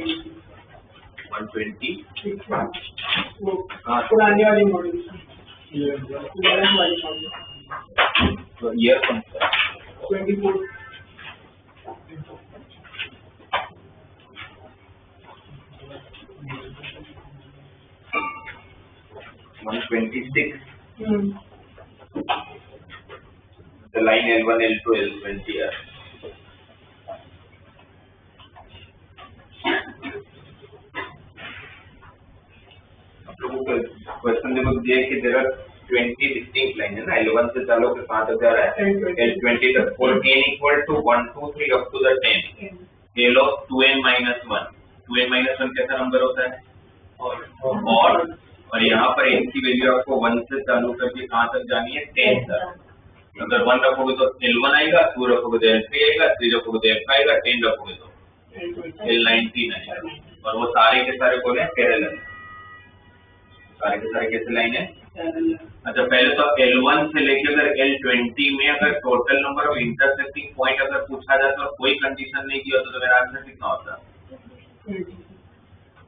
120 पुराने वाली मॉडल 11 वाली मॉडल तो ईयर कौन सा 24 126 the line L1 L2 L20 है क्वेश्चन देखो दिया है कि देयर आर 20 डिस्टिंक्ट लाइन है ना L1 से चालू के 5 तक जा रहा है L20 तक for n equal to 1 2 3 up to the 10 L of 2n minus 1 2n minus 1 कैसा नंबर होता है और यहाँ पर n की वैल्यू आपको 1 से चालू करके कहाँ तक जानी है 10 तक अगर 1 रखोगे तो L1 आएगा 2 रखोगे तो L3 आएगा 3 रखोगे तो L5 आएगा 10 रखोगे तो L19 आएगा और वो सारे के सारे बोले पैरेलल सारे के सारे कैसे लाइन है अच्छा पहले तो L1 से लेकर अगर L20 में अगर total number of intersecting point अगर पूछा जाता और कोई कंडीशन नहीं की होता तो मेरा आंसर कितना होता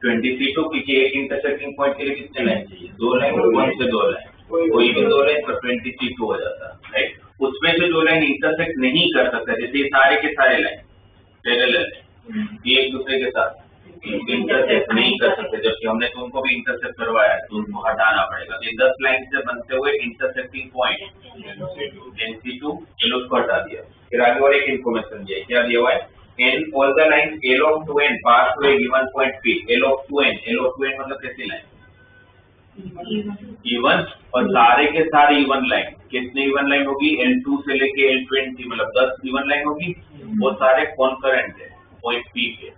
23 तो क्योंकि एक इंटरसेक्टिंग पॉइंट के लिए कितने लाइन चाहिए 2 लाइन 1 से 2 लाइन कोई भी 2 लाइन पर 23 हो जाता राइट उसमें से 2 लाइन इंटरसेक्ट नहीं कर सकता जैसे सारे के सारे लाइन पैरेलल एक दूसरे के साथ इंटरसेक्ट नहीं कर सकते जबकि हमने तो उनको भी इंटरसेक्ट करवाया है तो उनको हटाना पड़ेगा तो 10 लाइन से बनते हुए इंटरसेक्टिंग पॉइंट NC2 चलो उसको हटा दिया फिर आगे और एक इन्फॉर्मेशन दिया क्या दिया हुआ है n all the lines L of 2n pass through a given point P L of 2n मतलब कैसी लाइन इवन और सारे के सारे इवन लाइन कितने इवन लाइन होगी L2 से लेके L20 मतलब 10 इवन लाइन होगी वो सारे कॉन्करेंट है पॉइंट P के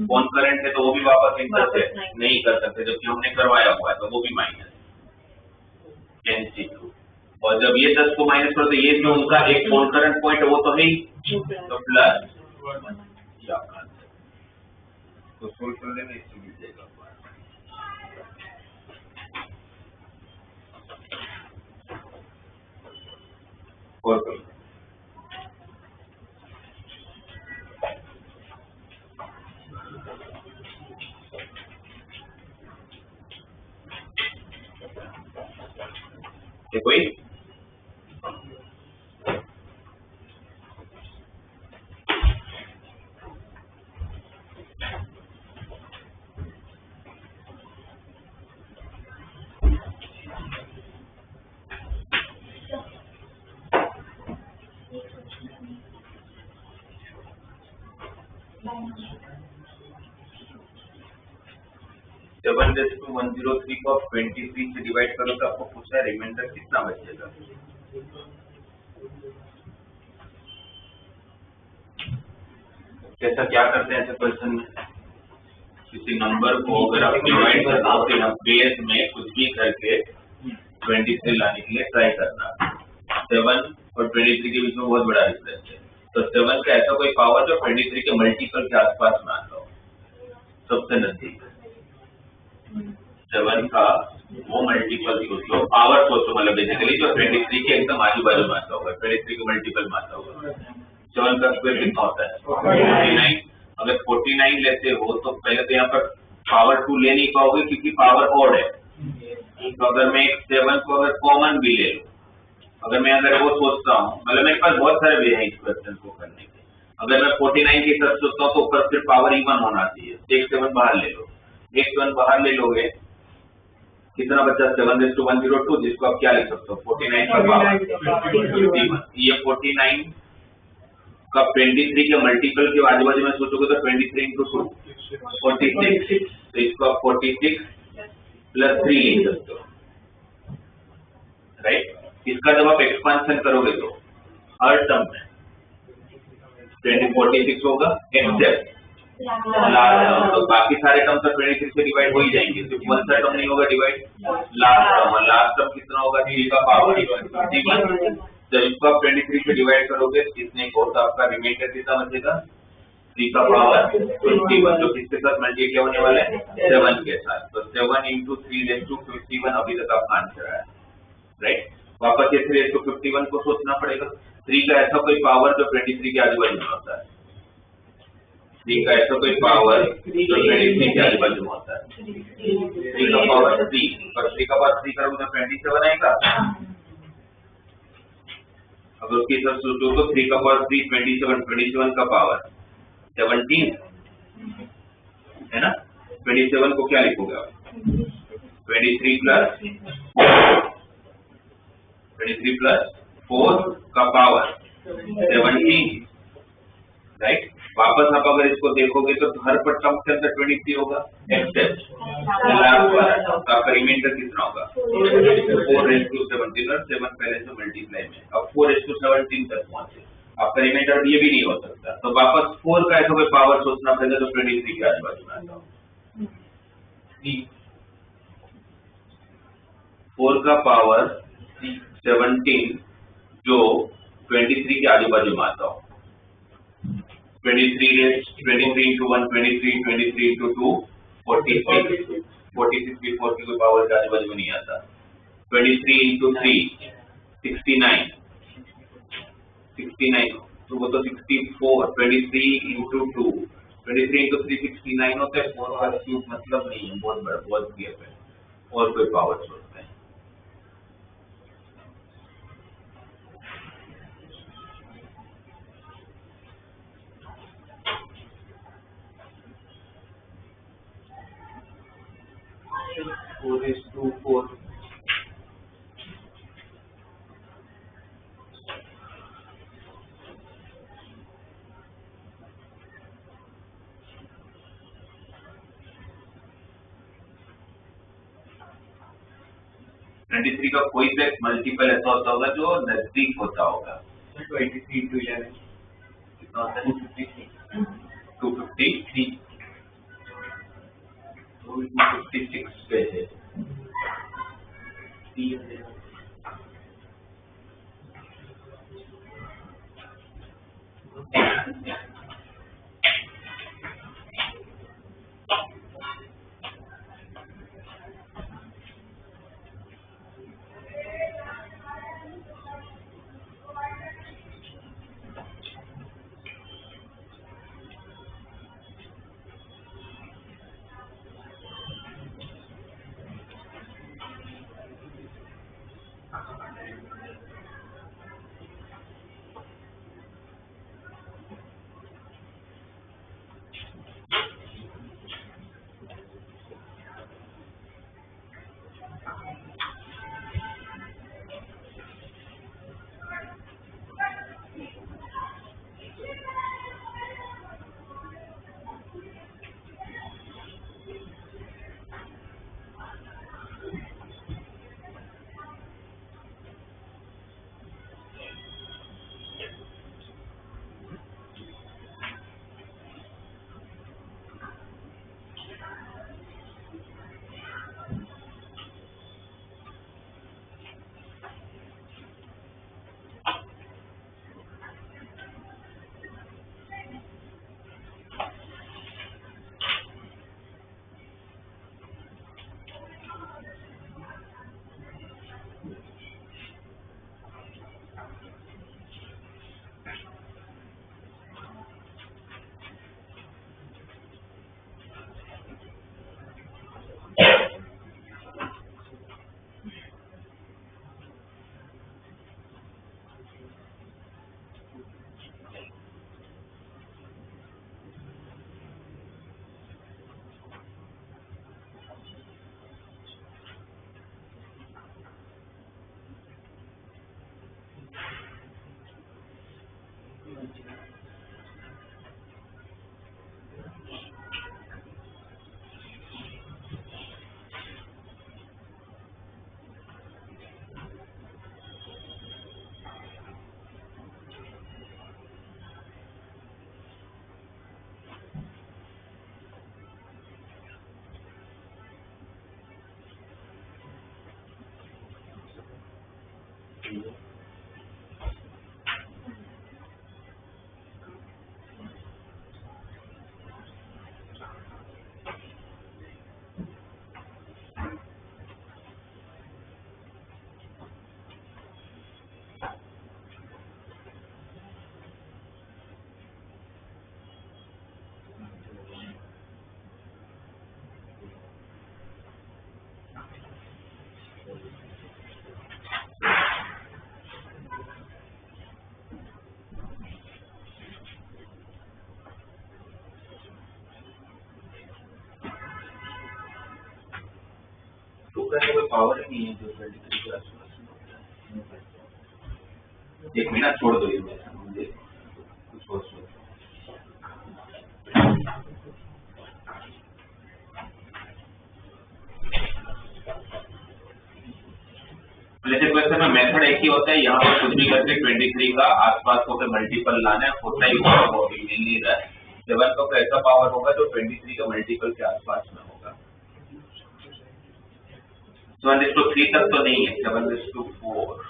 कॉन्करेंट है तो वो भी वापस इंटरसेक्ट नहीं कर सकते जबकि हमने करवाया हुआ है तो वो भी माइनस NC2 और जब ये 10 को माइनस करो तो ये जो उनका एक कॉन्करेंट पॉइंट है वो तो है ही तो प्लस तो सोल्व कर लेना इससे मिल जाएगा और कोई सेवन रेज़ टू 103 को 23 से डिवाइड करो तो आपको पूछा है रिमाइंडर कितना बचेगा कैसा क्या करते हैं ऐसे क्वेश्चन में किसी नंबर को अगर आप डिवाइड करना हो तो बेस में कुछ भी करके 23 लाने के लिए ट्राई करना 7 और 23 के बीच में बहुत बड़ा डिफरेंस है तो 7 का ऐसा कोई पावर जो 23 के मल्टीपल के आसपास में आता हो सबसे नजदीक 7 का वो मल्टीपल सोचो पावर सोचो मतलब बेसिकली जो 23 के एकदम आजू बाजू में आता होगा 23 के मल्टीपल में आता होगा 7 का स्क्वायर कितना होता है 49 अगर 49 लेते हो तो पहले तो यहाँ पर पावर 2 ले नहीं पाओगे क्योंकि पावर ऑड है तो अगर मैं 7 को अगर कॉमन भी ले लूं अगर मैं अगर वो सोचता हूँ मतलब मेरे पास बहुत सारे वे हैं इस क्वेश्चन को करने के अगर मैं 49 के साथ सोचता हूँ तो ऊपर फिर पावर इवन होना चाहिए एक 7 बाहर ले लो एक 7 बाहर ले लोगे कितना बचा 7:102 जिसको आप क्या लिख सकते हो 49 का पावर ये 49 का 23 के मल्टीपल के आजू बाजू में सोचोगे तो 23 into 2 46 तो इसको आप 46 + 3 लिख सकते हो राइट इसका जब आप एक्सपांशन करोगे तो हर टर्म में 46 होगा एक्सेप्ट तो बाकी सारे टर्म तो 23 से डिवाइड हो ही जाएंगे सिर्फ वन सा टर्म नहीं होगा डिवाइड लास्ट टर्म कितना होगा 3 का पावर 21 जब इसको आप 23 से डिवाइड करोगे कितने को तो आपका रिमाइंडर कितना बचेगा 3 का पावर 21 जो किसके साथ मल्टीप्लाई होने वाला है 7 के साथ तो 7 into 3:51 अभी तक आपका आंसर आया राइट वापस ये 3:51 को सोचना पड़ेगा 3 का ऐसा कोई पावर जो 23 के आजू बाजू में होता है 3 का ऐसा कोई पावर तो 23 के आजू बाजू में होता है। 3 का पावर 3 पर 3 का पावर 3 करोगे तो 27 आएगा। अगर उसके हिसाब से सोचो तो 3 का पावर 3 27 का पावर 17 है ना। 27 को क्या लिखोगे आप? 23 प्लस 4 का पावर 17, राइट। वापस आप अगर इसको देखोगे तो हर पर टर्म के अंदर 23 होगा एक्सेप्ट लास्ट वाला टर्म। तो आपका रिमाइंडर कितना होगा? 4:17 और 7 पहले से मल्टीप्लाई में अब 4:17 तक पहुंचे। आपका रिमाइंडर ये भी नहीं हो सकता, तो वापस 4 का ऐसा कोई पावर सोचना पड़ेगा तो 23 के आजू बाजू में आता हूँ। 4 का पावर 17 जो 23 के आजू बाजू में आता हूँ। 23 into 1 23 into 2 46 की 4 की कोई पावर के आजू बाजू में नहीं आता। 23 into 3 69 तो वो तो 64। 23 into 2 23 into 3 69 होता है। 4 का क्यूब मतलब नहीं है, बहुत बड़ा, बहुत गैप है। और कोई पावर सोचते हैं। (4:4) 23 का कोई भी मल्टीपल ऐसा होता होगा जो नजदीक होता होगा। 23 into 11 कितना होता है? 253 256 पे है। का तो कोई पावर ही नहीं है जो 23 के आसपास होता है। एक मिनट छोड़ दो इसमें, मुझे कुछ और सोचो। जैसे क्वेश्चन में मेथड एक ही होता है, यहाँ पर कुछ भी करके 23 का आसपास होकर मल्टीपल लाना है, होता ही होगा, वो अभी मिल नहीं रहा है। 7 का ऐसा पावर होगा जो 23 का मल्टीपल के आसपास में होगा। 7:3 तक तो नहीं है, 7:4।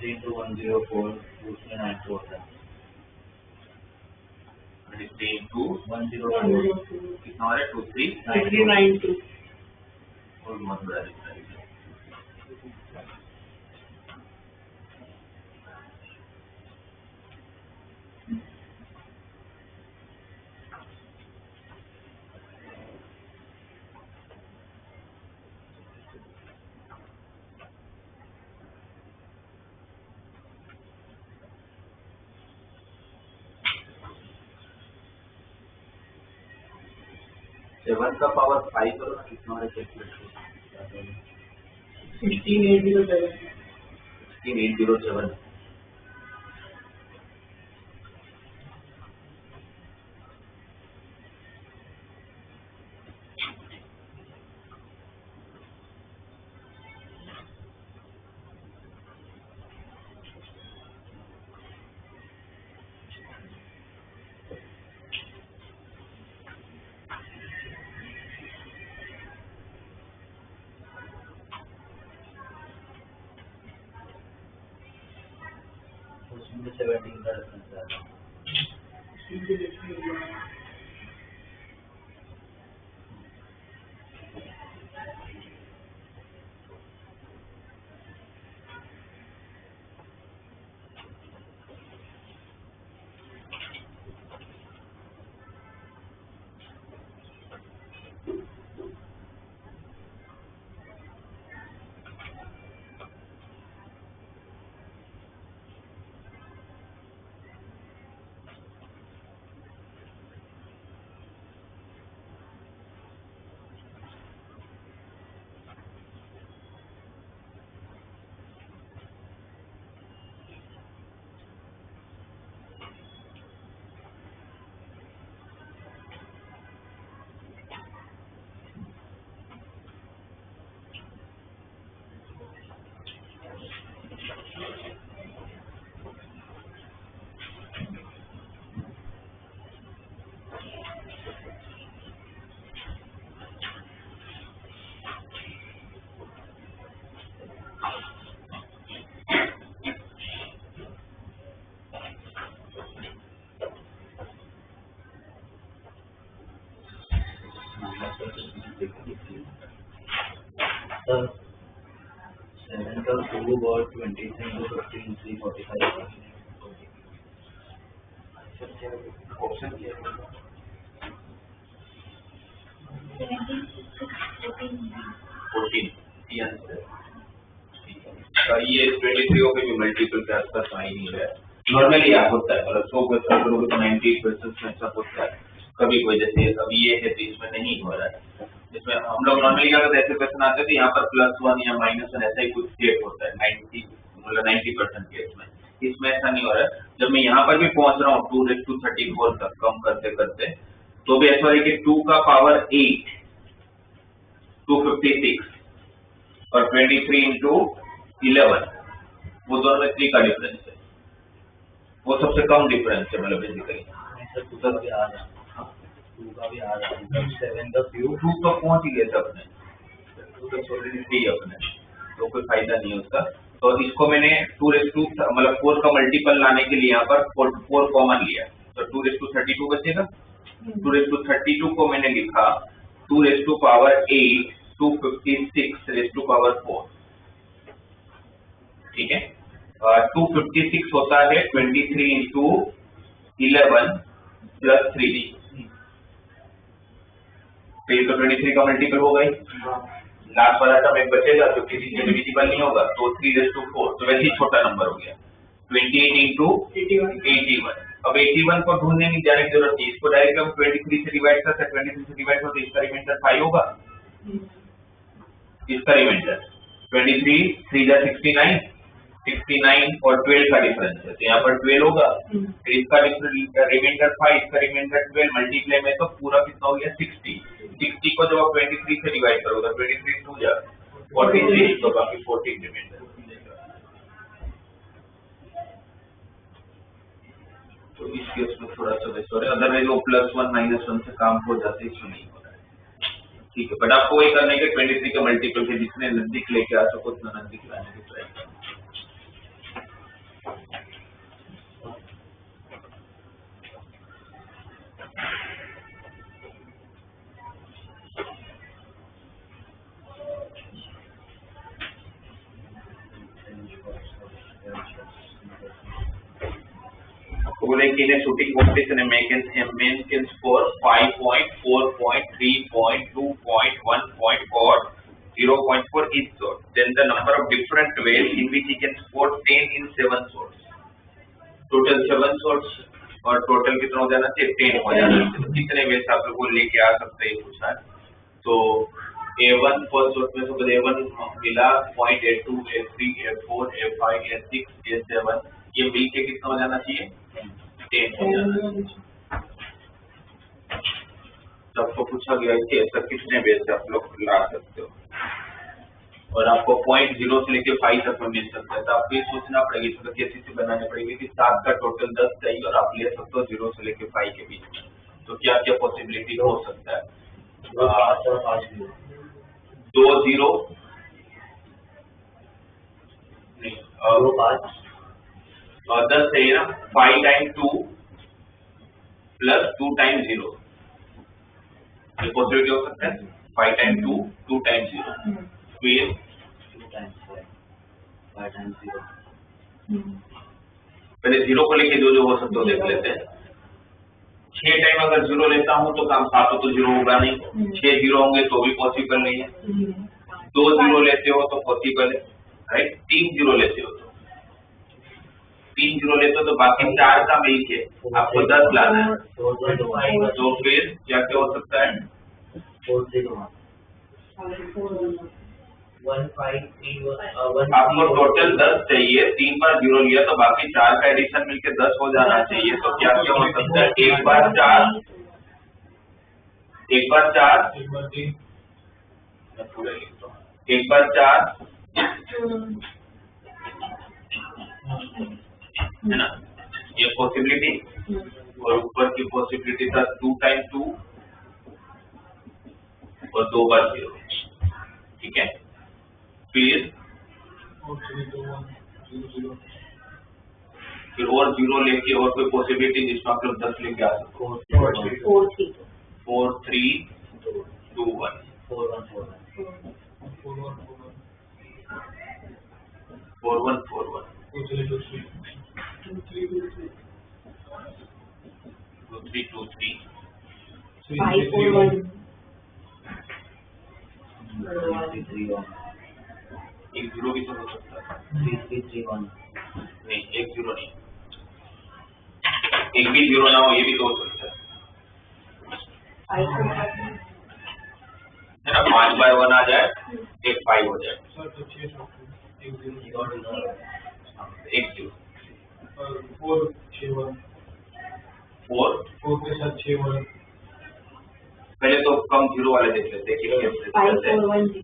into 104 उसमें 92 होता है। 23 into 104 कितना हो रहा है? 23 392 और बहुत बड़ा डिफरेंस है। सेवन का पावर 5 करो ना, कितना हो रहा है कैलकुलेट करो। 16807 16807 उसमें 17 का डिफरेंस है। सर 7 का 2 और 20 into 15 345 ऑप्शन क्या है? 14 ये आंसर है। ये 23 के भी मल्टीपल के आसपास आ ही नहीं रहा है। नॉर्मली आप होता है, मतलब 100 क्वेश्चन करोगे तो 90% में ऐसा होता है। कभी कोई जैसे अभी ये है तो इसमें नहीं हो रहा है। इसमें हम लोग नॉर्मली क्या करते हैं, ऐसे क्वेश्चन आते हैं तो यहाँ पर +1 या -1 ऐसा ही कुछ स्टेट होता है 90% केस में। इसमें ऐसा नहीं हो रहा है। जब मैं यहाँ पर भी पहुंच रहा हूँ 2 to 34 तक कम करते करते, तो भी ऐसा है कि 2 का पावर 8 256 और 23 into 11 वो दोनों में 3 का डिफरेंस है। वो सबसे कम डिफरेंस है, मतलब बेसिकली सर 2 का भी आ रहा है, 2 का भी आ रहा है। 7 का क्यूब 2 तो पहुंच ही गए थे अपने, 2 तो ऑलरेडी थी अपने, तो कोई फायदा नहीं है उसका। तो इसको मैंने 2 मतलब 4 का मल्टीपल लाने के लिए यहाँ पर 4 कॉमन लिया, तो 232 बचेगा। 232 को मैंने लिखा 2⁸ 256⁴, ठीक है। 256 होता है 23 इंटू 11 प्लस 3, तो ये तो 23 का मल्टीपल हो गई। लास्ट वाला टर्म एक बचेगा जो किसी से डिविजिबल नहीं होगा, तो 3⁴, तो वैसे ही छोटा नंबर हो गया 28 इंटू 81। अब 81 को ढूंढने की जाने की जरूरत नहीं, इसको डायरेक्ट हम 23 से डिवाइड करते हैं, 23 से डिवाइड करते इसका रिमाइंडर 5 होगा, इसका रिमाइंडर 23 3 जा 69 और 12 का डिफरेंस है, तो यहाँ पर 12 होगा, फिर इसका रिमाइंडर 5, इसका रिमाइंडर 12, मल्टीप्लाई में तो पूरा कितना हो गया 60 को जब आप 23 से डिवाइड करोगे 23 2 जा 43, तो बाकी 14 रिमाइंडर। तो इस केस में थोड़ा सा वैसे हो रहा है, अदरवाइज वो +1 -1 से काम हो जाते हैं, इसमें नहीं हो रहा है, ठीक है। बट आपको वही करने के 23 के मल्टीपल से जितने नजदीक लेके आ सको उतना नजदीक लाने की ट्राई करना। बोले कि इन shooting competition men can score 5 point, 4 point, 3 point, 2 point, 1 point or 0 point for each shot. Then the number of different ways in which he can score 10 in 7 shots. Total 7 shots और total कितना हो जाना चाहिए 10 हो जाना चाहिए। कितने वे से आप लोग को लेके आ सकते हैं पूछा है। तो A1 फर्स्ट शॉट में से A1 मिला 0.82, A3, A4, A5, A6, A7 ये मिल के कितना हो जाना चाहिए 10 हो जाना चाहिए। सबको पूछा गया है कि ऐसा कितने वे से आप लोग ला सकते हो, और आपको 0.0 से लेके 5 तक में मिल सकता है, तो आपको ये सोचना पड़ेगा इसको कैसे से बनाने पड़ेगी कि 7 का टोटल 10 चाहिए और आप ले सकते हो 0 से लेके 5 के बीच में, तो क्या क्या पॉसिबिलिटी हो सकता है 2 0 नहीं 10 है ना 5 टाइम 2 प्लस 2 टाइम 0, ये पॉसिबिलिटी हो सकता है 5 टाइम 2 2 टाइम 0, फिर 2 टाइम 5 टाइम 0। पहले 0 को लेके जो हो सकते हो देख लेते हैं। 6 टाइम अगर 0 लेता हूं तो काम 7 तो 0 होगा नहीं, 6 0 होंगे तो भी पॉसिबल नहीं है। 2 0 लेते हो तो पॉसिबल है, राइट। 3 0 लेते हो तो 3 0 लेते हो तो बाकी 4 का मिल के आपको 10 लाना है, तो फिर क्या क्या हो सकता है 4 0 1 5 3 1 आपको टोटल 10 चाहिए, 3 बार 0 लिया तो बाकी 4 का एडिशन मिलके 10 हो जाना चाहिए, तो क्या क्या हो सकता है 1 बार 4 1 बार 4 मैं पूरा लिखता हूँ 1 बार 4 है ना, ये पॉसिबिलिटी, और ऊपर की पॉसिबिलिटी था 2 टाइम 2 और 2 बार 0, ठीक है। फिर और 0 लेके और कोई पॉसिबिलिटी जिसमें आप लोग 10 लेके आ सको 4 3 2 1 4 1 4 1 2 3 2 3 5 4 1 एक 0 भी तो हो सकता है 3 3 3 1 नहीं, एक 0 नहीं, एक भी 0 ना हो ये भी तो हो सकता है ना। 5 बार 1 आ जाए एक 5 हो जाए, एक 0 4 के साथ 6 1 पहले तो कम 0 वाले देख लेते हैं,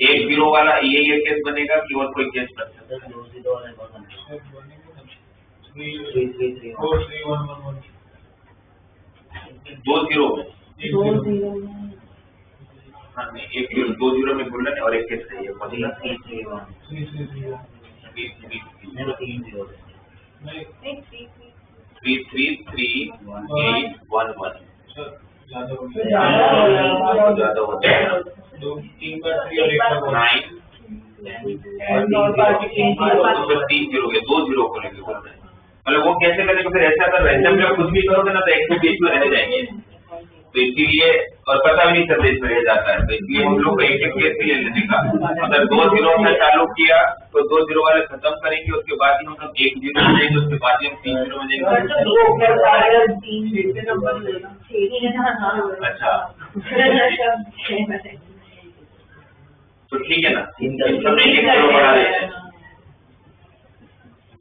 एक 0 वाला ये केस बनेगा कि और कोई केस बन सकता है 2 0 वाला कौन है 3 3 3 4 3 1 1 1 2 0 में हाँ नहीं एक 2 0 में बोलना और एक केस चाहिए 3 3 1 3 3 3 1 मेरे 3 0 नहीं 333811 ज्यादा हो ज्यादा होता है ना। 3 बार 3 और 1 बार 9 तो 3 0 के 2 0 को लेके बोल रहे हैं। मतलब वो कैसे करेंगे फिर? ऐसा अगर रैंडम में कुछ भी करोगे ना तो एक तो बीच में रह जाएंगे, तो इसीलिए और पता भी नहीं चलता इसमें रह जाता है, तो इसलिए हम लोग एक एक केस भी ले लेने का। अगर 2 0 से चालू किया तो 2 0 वाले खत्म करेंगे, उसके बाद ही हम लोग 1 0 में जाएंगे, उसके बाद ही हम 3 0 में जाएंगे। अच्छा तो ठीक है ना, सब में 1 0 बढ़ा देते हैं,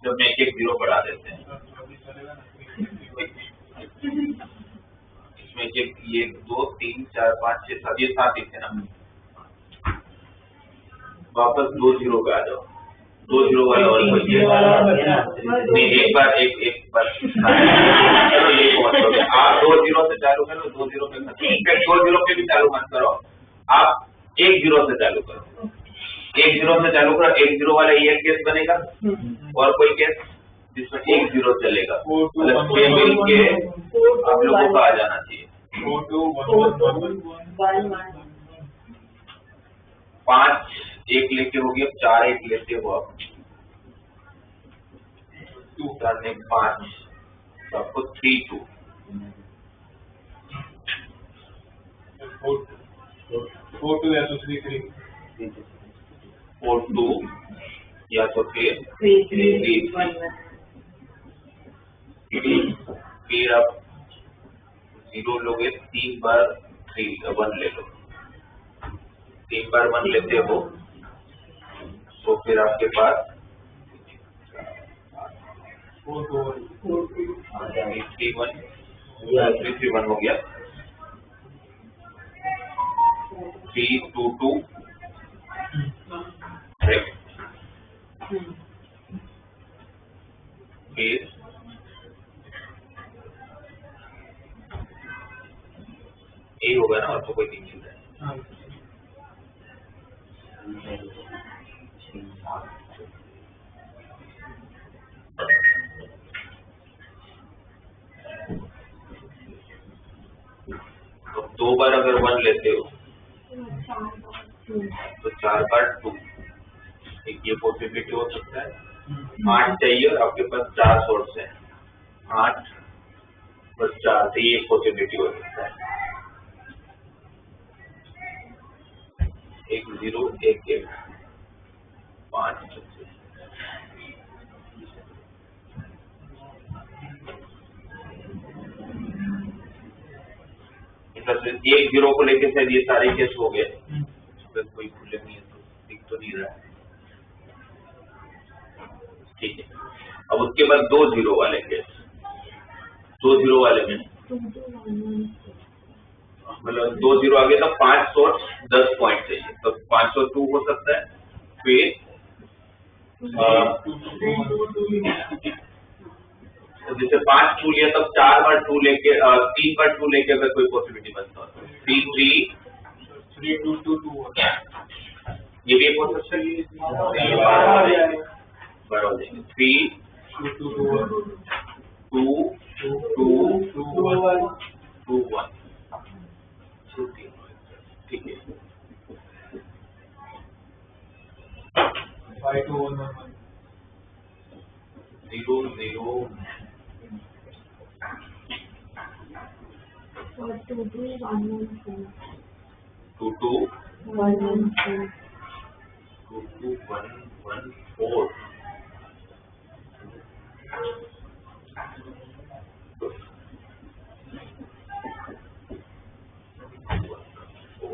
सब में 1 0 बढ़ा देते हैं। इसमें ये 1 2 3 4 5 6 7 ये 7 ही थे ना। वापस 2 0 पे आ जाओ, 2 0 वाला और कोई नहीं, एक बार चलो ये बहुत हो गया। आप 2 0 से चालू करो, 2 0 पे खत्म, 2 0 पे भी चालू मत करो, आप 1 0 से चालू करो, 1 0 से चालू करो। 1 0 वाला ये केस बनेगा और कोई केस जिसमें 1 0 चलेगा, मतलब 6 मिल के आप लोगों को आ जाना चाहिए। 5 1 लेके हो गया, 4 1 लेते हो आप, 4 ने 5 तो आपको 3 2 4 2 या तो 3 3 4 2 या तो फिर 3 फिर आप 0 लोगे, 3 बार 1 ले लो, 3 बार 1 लेते हो तो फिर आपके पास 4 2 3 1 हो गया, 3 2 2 फिर ये होगा ना, और तो कोई नहीं मिल रहा है। तो 2 बार अगर 1 लेते हो तो 4 बार 2, एक ये पॉसिबिलिटी हो सकता है। 8 चाहिए और आपके पास 4 सोर्स है, 8 बस 4 से ये पॉसिबिलिटी हो सकता है। 1 0 1 1 5 1 0 को लेके शायद ये सारे केस हो गए, अगर कोई खुले नहीं है तो दिख तो नहीं रहा है, ठीक है। अब उसके बाद 2 0 वाले केस, 2 0 वाले में मतलब 2 0 आ गया तो 5 सोर्स 10 पॉइंट चाहिए, तो 502 हो सकता है। फिर जैसे 5 2 लिया तब 4 बार 2 लेके 3 बार 2 लेके अगर कोई पॉसिबिलिटी बनता हो, 3 3 2 2 2 ये भी एक हो सकता है, 3 2 2 2 1 ठीक है। 5 2 1 0 0 2 2 1 1 4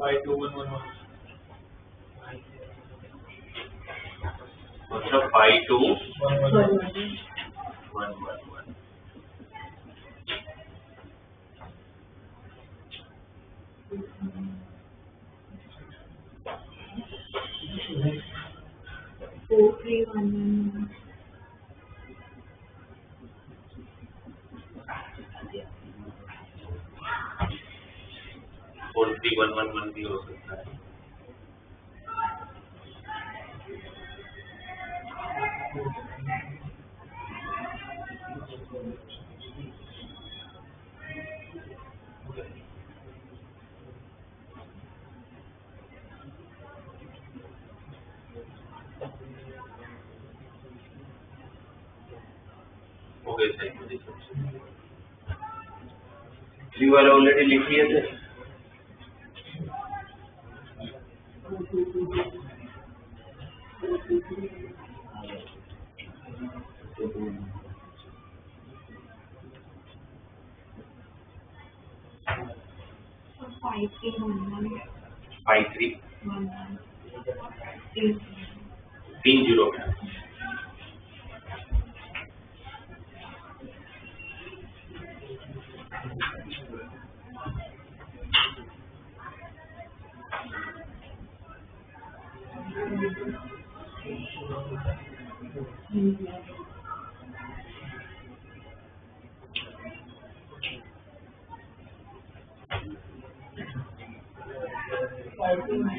5 2 1 1 मतलब 5 2 1 1 1 4 3 1 4 3 1 1 1 भी हो सकता है। 4 हो गए सही पोजीशन। 3 वाला ऑलरेडी लिख लिए थे। Five three one 53 one 3 30 में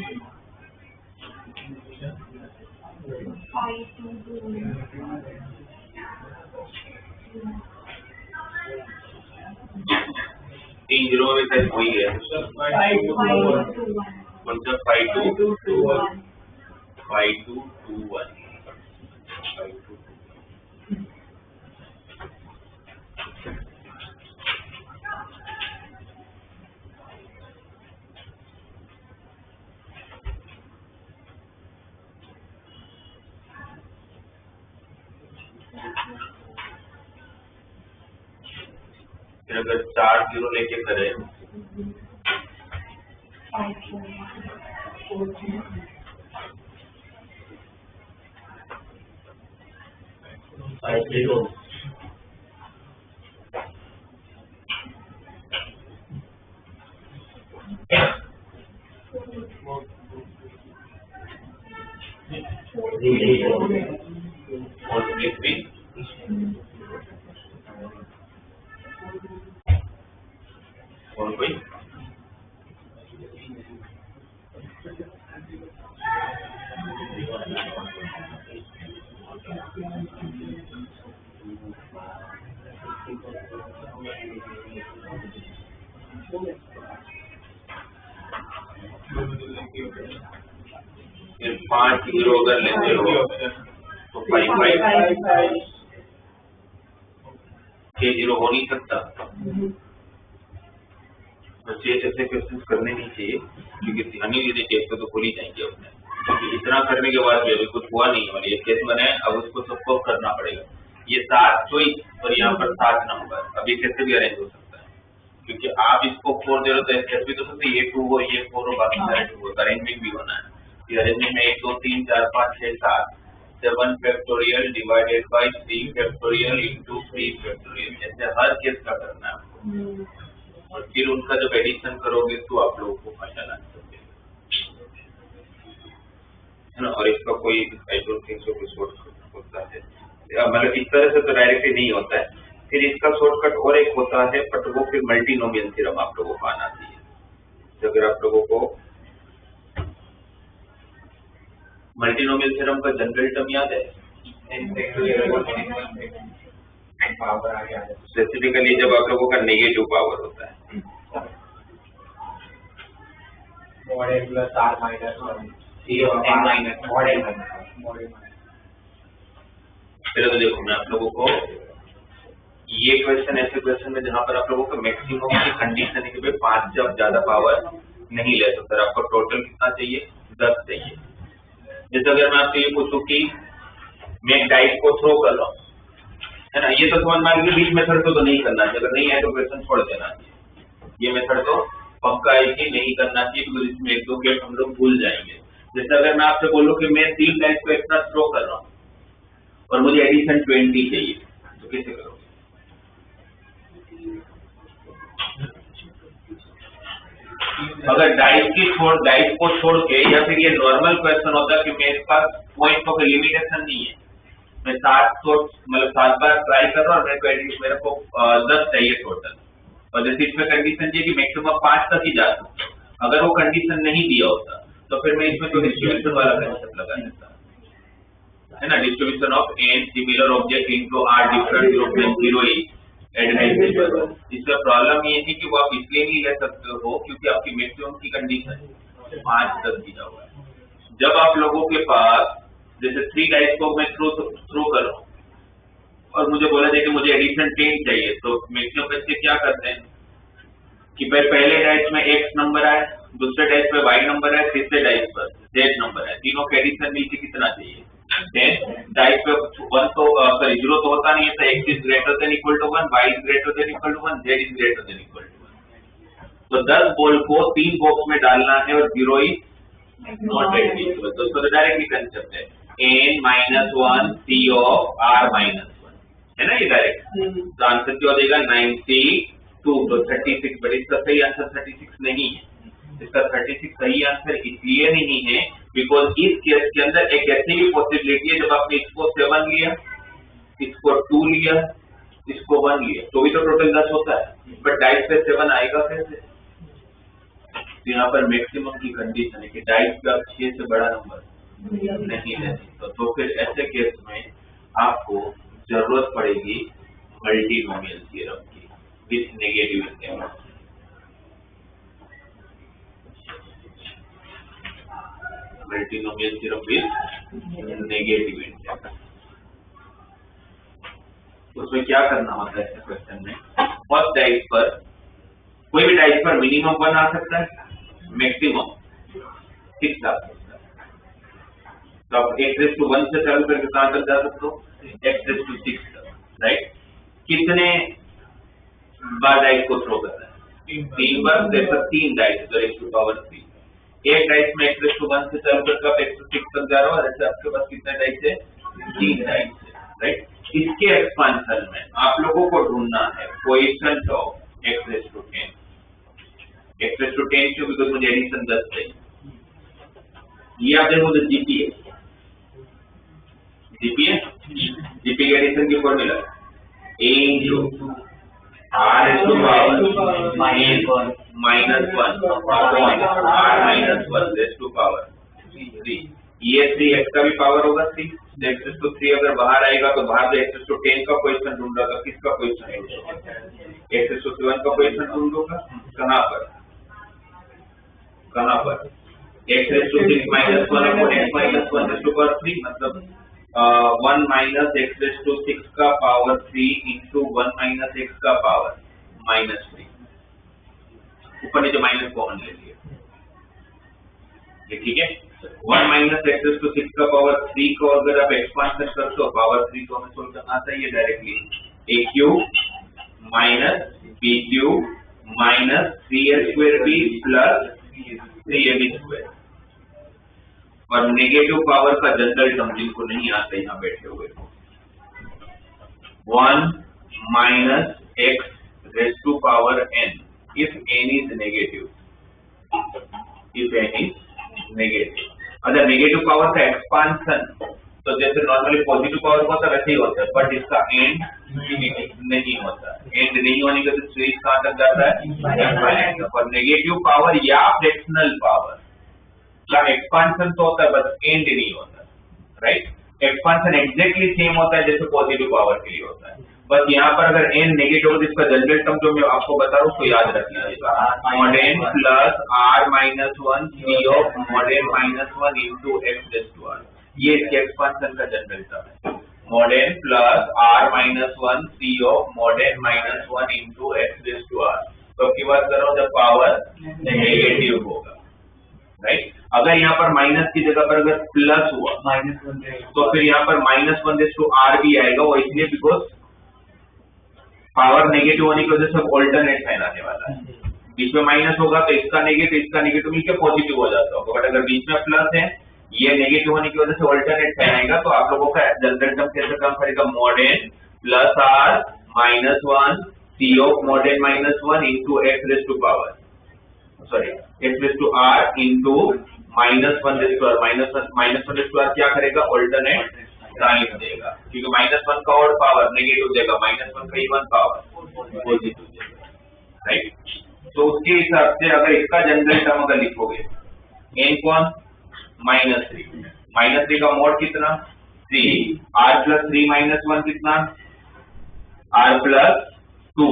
30 में शायद वही है। कौन सा 5221 5221 फिर अगर 4 0 लेके करें 50 और 20 भी और कोई फिर 5 0 अगर लेते हो तो 5 6 0 हो नहीं सकता। बच्चे ऐसे क्वेश्चन करने नहीं चाहिए क्योंकि ध्यानी यदि केस तो खुल ही जाएंगे अपने, क्योंकि इतना करने के बाद भी अभी कुछ हुआ नहीं है। ये केस बने अब उसको सबको करना पड़ेगा। ये 7 चॉइस और यहाँ पर 7 नंबर, अभी कैसे भी अरेंज हो सकता है क्योंकि आप इसको 4 0 तो ऐसे भी तो सकते ये 2 हो ये 4 हो बाकी सारे 2 हो, अरेंजमेंट भी होना है। ये अरेंजमेंट में 1 2 3 4 5 6 7 7 factorial divided by 3 factorial into 3 factorial, ऐसे हर केस का करना है आपको। और फिर उनका जब एडिशन करोगे तो आप लोगों को फाइनल आंसर मिलेगा, है ना। और इसका कोई I don't think so shortcut होता है, मतलब इस तरह से तो डायरेक्टली नहीं होता है। फिर इसका शॉर्टकट और एक होता है, बट वो फिर मल्टीनोमियल थ्योरम आप लोगों को आना चाहिए। तो अगर आप लोगों को मल्टीनोमियल थ्योरम का जनरल टर्म याद है, स्पेसिफिकली जब आप लोगों का नेगेटिव पावर होता है, फिर तो देखो मैं आप लोगों को ये क्वेश्चन ऐसे क्वेश्चन में जहां पर आप लोगों को मैक्सिमम की कंडीशन है कि भाई 5 जब ज्यादा पावर नहीं ले सकते, आपको टोटल कितना चाहिए 10 चाहिए। जैसे अगर मैं आपसे ये पूछूं कि मैं एक डाइस को थ्रो कर रहा हूँ, है ना, ये तो समझ मान लीजिए बीच मेथड तो नहीं करना चाहिए, अगर नहीं है तो क्वेश्चन छोड़ देना चाहिए। ये मेथड तो पक्का है कि नहीं करना चाहिए क्योंकि इसमें 1 2 गेट हम लोग भूल जाएंगे। जैसे अगर मैं आपसे बोलूँ कि मैं 3 डाइस को एक साथ थ्रो कर रहा हूँ और मुझे एडिशन 20 चाहिए, तो कैसे करोगे? अगर डाइस को छोड़ के, या फिर ये नॉर्मल क्वेश्चन होता है कि मेरे पास पॉइंट ऑफ लिमिटेशन नहीं है, मैं 7 बार ट्राई कर रहा हूँ और मेरे को 10 चाहिए टोटल, और जैसे इसमें कंडीशन चाहिए कि मैक्सिमम 5 तक ही जा सकता हूँ। अगर वो कंडीशन नहीं दिया होता तो फिर मैं इसमें तो डिस्ट्रीब्यूशन वाला कंसेप्ट लगा देता, है ना, distribution of n similar object into r different group में 0 एडवाइजेबल। इसका प्रॉब्लम ये है कि वो आप इसलिए नहीं ले सकते हो क्योंकि आपकी मैक्सिमम की कंडीशन 5 तक दिया हुआ है। जब आप लोगों के पास जैसे 3 डाइस को मैं थ्रो कर रहा हूँ और मुझे बोला जाए कि मुझे एडिशन 10 चाहिए, तो मैक्सिमम बच्चे क्या करते हैं कि भाई पहले डाइस में x नंबर आए, दूसरे डाइस पे y नंबर है, तीसरे डाइस पर z नंबर है, तीनों के एडिशन नीचे कितना चाहिए 10। डाइस पे 1 तो सॉरी 0 तो होता नहीं है, तो x is greater than equal to 1, y is greater than equal to 1, z is greater than equal to 1। तो 10 बॉल को 3 बॉक्स में डालना है और 0 इज नॉट इक्वल, तो डायरेक्टली कंसेप्ट है n-1 c of r-1 है ना, ये डायरेक्ट। तो आंसर क्या हो जाएगा 92, तो 36, बट इसका सही आंसर 36 नहीं है। इसका 36 सही आंसर इसलिए नहीं है बिकॉज इस केस के अंदर एक ऐसी भी पॉसिबिलिटी है जब आपने इसको 7 लिया, इसको 2 लिया, इसको 1 लिया, तो भी तो टोटल 10 होता है, बट डाइस पे 7 आएगा कैसे? तो यहाँ पर मैक्सिमम की कंडीशन है कि डाइस पे आप 6 से बड़ा नंबर नहीं लेते, तो फिर ऐसे केस में आपको जरूरत पड़ेगी मल्टीनोमियल थ्योरम की with negative index. Multinomial theorem with negative index, उसमें क्या करना होता है इस क्वेश्चन में? फर्स्ट डाइस पर कोई भी डाइस पर मिनिमम 1 आ सकता है, मैक्सिमम 6 आ सकता है। तो आप x⁻1 से चालू करके कहां तक जा सकते हो? x⁻6 तक, राइट? कितने बार डाइस को थ्रो करना है? 3 बार, जैसा 3 डाइस तो x⁻3। एक डाइस में x⁻1 से चालू करके आप x⁻6 तक जा रहे हो, जैसे आपके पास कितने डाइस है? 3 डाइस है, राइट? इसके एक्सपांशन में आप लोगों को ढूंढना है कोएफिशिएंट ऑफ x⁻10। x⁻10 क्यों? बिकॉज मुझे एडिशन 10 चाहिए। ये आप देखो तो जीपी है, जीपी के एडिशन की formula a into r is to power -1 upon r minus 1 raised to power 3। ये 3x का भी पावर होगा 3, x⁻3 अगर बाहर आएगा तो बाहर से x⁻10 का कोएफिशिएंट ढूंढ रहा था, किसका कोएफिशिएंट ढूंढोगा? x⁻7 का कोएफिशिएंट ढूंढोगा। कहां पर x⁻6 -1 upon x minus 1 raised to power 3, मतलब 1 minus x⁻6 का पावर 3 into 1 minus x का पावर -3। ऊपर नीचे माइनस कॉमन ले लिया, ये ठीक है। 1 minus x⁻6 का पावर 3 को अगर आप एक्सपांशन करते हो, पावर 3 को हमें सोल्व करना आता है directly a³ minus b³ minus 3a² plus 3ab²। और नेगेटिव पावर का जनरल टर्म जिनको नहीं आता यहाँ बैठे हुए, 1 minus x raised to power n if n is negative, if n is negative। अगर नेगेटिव पावर का एक्सपांशन तो जैसे नॉर्मली पॉजिटिव पावर होता है वैसे ही होता है, बट इसका एंड नहीं होता। एंड नहीं होने के तो सीरीज कहां तक जाता है? और नेगेटिव पावर या फ्रैक्शनल पावर का एक्सपांशन तो होता है बस एंड नहीं होता, राइट? एक्सपांशन एग्जैक्टली सेम होता है जैसे पॉजिटिव पावर के लिए होता है, बस यहाँ पर अगर n नेगेटिव हो इसका जनरल टर्म जो मैं आपको बता रहा हूँ उसको याद रखना है, mod n plus r-1 c of mod n-1 into x⁻r। ये इसके एक्सपांशन का जनरल टर्म है, mod n plus r-1 c of mod n-1 into x⁻r। तो की बात कर रहा हूँ जब पावर नेगेटिव होगा, राइट? अगर यहाँ पर माइनस की जगह पर अगर प्लस हुआ -1 तो फिर यहाँ पर -1/r भी आएगा, वो इसलिए बिकॉज पावर नेगेटिव होने की वजह से ऑल्टरनेट साइन आने वाला है। बीच में माइनस होगा तो इसका नेगेटिव मिलकर पॉजिटिव हो जाता होगा, बट अगर बीच में प्लस है, ये नेगेटिव होने की वजह से ऑल्टरनेट साइन आएगा, तो आप लोगों का जनरल टर्म कैसे काम करेगा? mod n plus r-1 c of mod n-1 into x⁻r into -1/r क्या करेगा? ऑल्टरनेट साइन देगा, क्योंकि -1 का और पावर नेगेटिव देगा, -1 का इवन पावर पॉजिटिव देगा, राइट? तो उसके हिसाब से अगर इसका जनरल टर्म अगर लिखोगे n कौन? -3 का मोड कितना? 3, r+3 - 1 कितना? r+2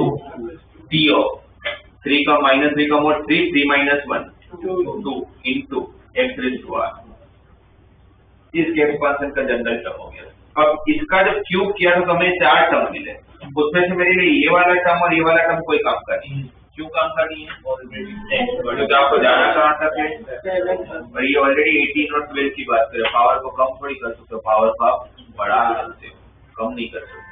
t of 3 का -3 का मोड 3 -1 2 into x⁻r। इसके एक्सपांशन का जनरल टर्म हो गया। अब इसका जब क्यूब किया तो हमें 4 टर्म मिले, उसमें से मेरे लिए ये वाला टर्म और ये वाला टर्म कोई काम का नहीं है। क्यों काम का नहीं है? क्योंकि आपको जाना कहाँ तक है, और ये ऑलरेडी 18 और 12 की बात करें, पावर को कम थोड़ी कर सकते हो, पावर को आप बढ़ा सकते हो, कम नहीं कर सकते।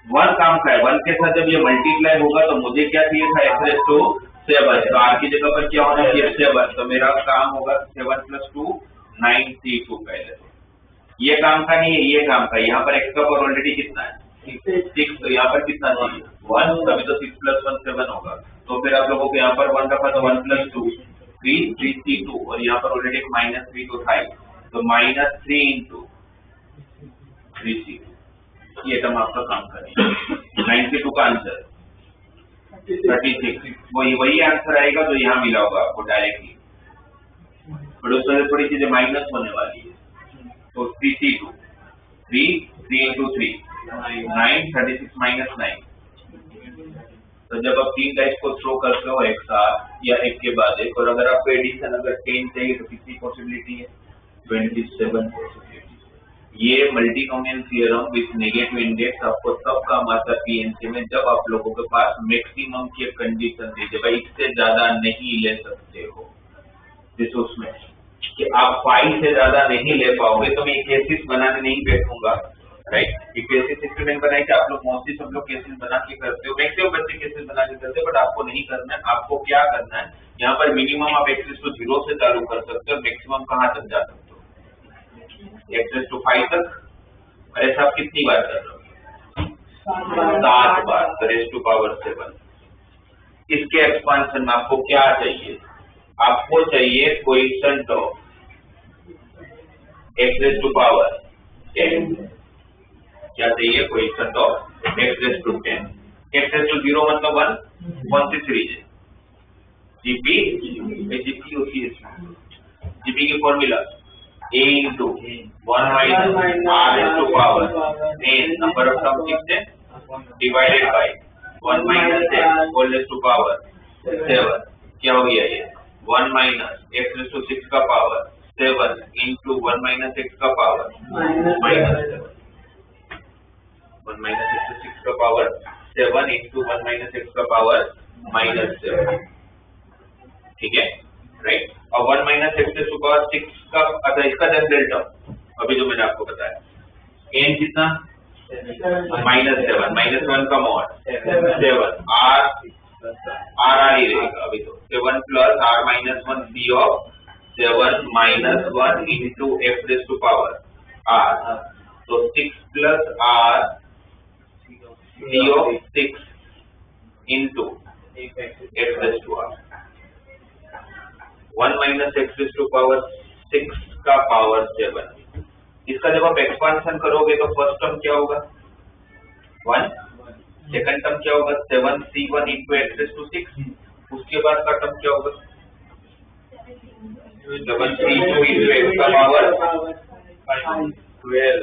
1 काम का है, 1 के साथ जब ये मल्टीप्लाई होगा तो मुझे क्या चाहिए था, x⁻⁷ तो r की जगह पर क्या होना चाहिए 7, तो मेरा काम होगा 7 + 2 9 C2 पहले। ये काम का नहीं है, ये काम का। यहाँ पर x का पावर ऑलरेडी कितना है 6, तो यहाँ पर कितना चाहिए 1, तभी तो 6 + 1 7 होगा। तो फिर आप लोगों को यहाँ पर 1 रखा तो 1 + 2 3 C2, और यहाँ पर ऑलरेडी -3 तो था, तो -3 × 3 C2, ये टर्म आपका काम करेगा। 92 का आंसर 36, वही आंसर आएगा जो यहाँ मिला होगा आपको डायरेक्टली, और उसमें थोड़ी चीजें माइनस होने वाली है। तो 3C2 3 × 3 9 36 - 9। तो जब आप 3 टाइप को थ्रो करते हो एक साथ या एक के बाद एक, और अगर आपको एडिशन अगर 10 चाहिए तो कितनी पॉसिबिलिटी है 27 पॉसिबिलिटी। ये multinomial theorem with negative index आपको तब काम आता है पीएनसी में जब आप लोगों के पास मैक्सिमम की कंडीशन दीजिए, भाई इससे ज्यादा नहीं ले सकते हो, जैसे उसमें कि आप 5 से ज्यादा नहीं ले पाओगे, तो मैं केसेस बनाने नहीं बैठूंगा, राइट। ये केसेस इसलिए बनाए कि आप लोग मोस्टली सब लोग केसेस बना के करते हो, मैक्सिमम बच्चे केसेस बना के करते हो, बट आपको नहीं करना है। आपको क्या करना है, यहाँ पर मिनिमम आप x⁻0 से चालू कर सकते हो, मैक्सिमम कहाँ तक जा सकते हो x⁵ तक, और ऐसा आप कितनी बार कर रहे हो 7 बार, तो r⁻⁷। इसके एक्सपांशन में आपको क्या चाहिए, आपको चाहिए कोएफिशिएंट ऑफ x⁻10, क्या चाहिए कोएफिशिएंट ऑफ x⁻10। x⁻0 मतलब 1, कौन सी सीरीज है जीपी होती है, जीपी की formula a × 1 - r⁻n, number of term 6 है, डिवाइडेड बाय 1 - x होल 7, क्या हो गया ये 1 - x⁻6 का पावर 7 × 1 - x का पावर -7, 1 - x⁻6 का पावर 7 × 1 - x का पावर -7, ठीक है, राइट। और 1 - x⁻6 का, अच्छा इसका जनरल टर्म अभी जो मैंने आपको बताया, n कितना -7 -1 का मॉड 7 r ही रहेगा अभी तो 7 + r-1 c of 7 - 1 × x⁻r, तो 6 + r c of 6 × x⁻r, 1 - x⁻6 का पावर 7। इसका जब आप एक्सपांशन करोगे तो फर्स्ट टर्म क्या होगा 1, सेकंड टर्म क्या होगा 7c1 × x⁻6, उसके बाद का टर्म क्या होगा 7c2 × x का पावर 12,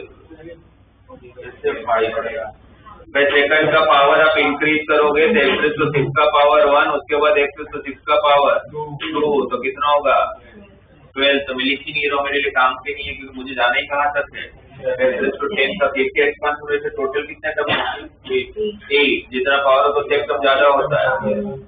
इससे 5 बढ़ेगा। भाई सेकंड का पावर आप इंक्रीज करोगे तो x⁻6 का पावर 1, उसके बाद x⁻6 का पावर 2, तो कितना होगा 12। तो मैं लिख ही नहीं रहा हूँ, मेरे लिए काम के नहीं है, क्योंकि मुझे जाना ही कहाँ तक है x⁻10 तक। एक के एक्सपांशन में से टोटल कितने टर्म है 8, जितना पावर हो तो एक टर्म ज्यादा होता है,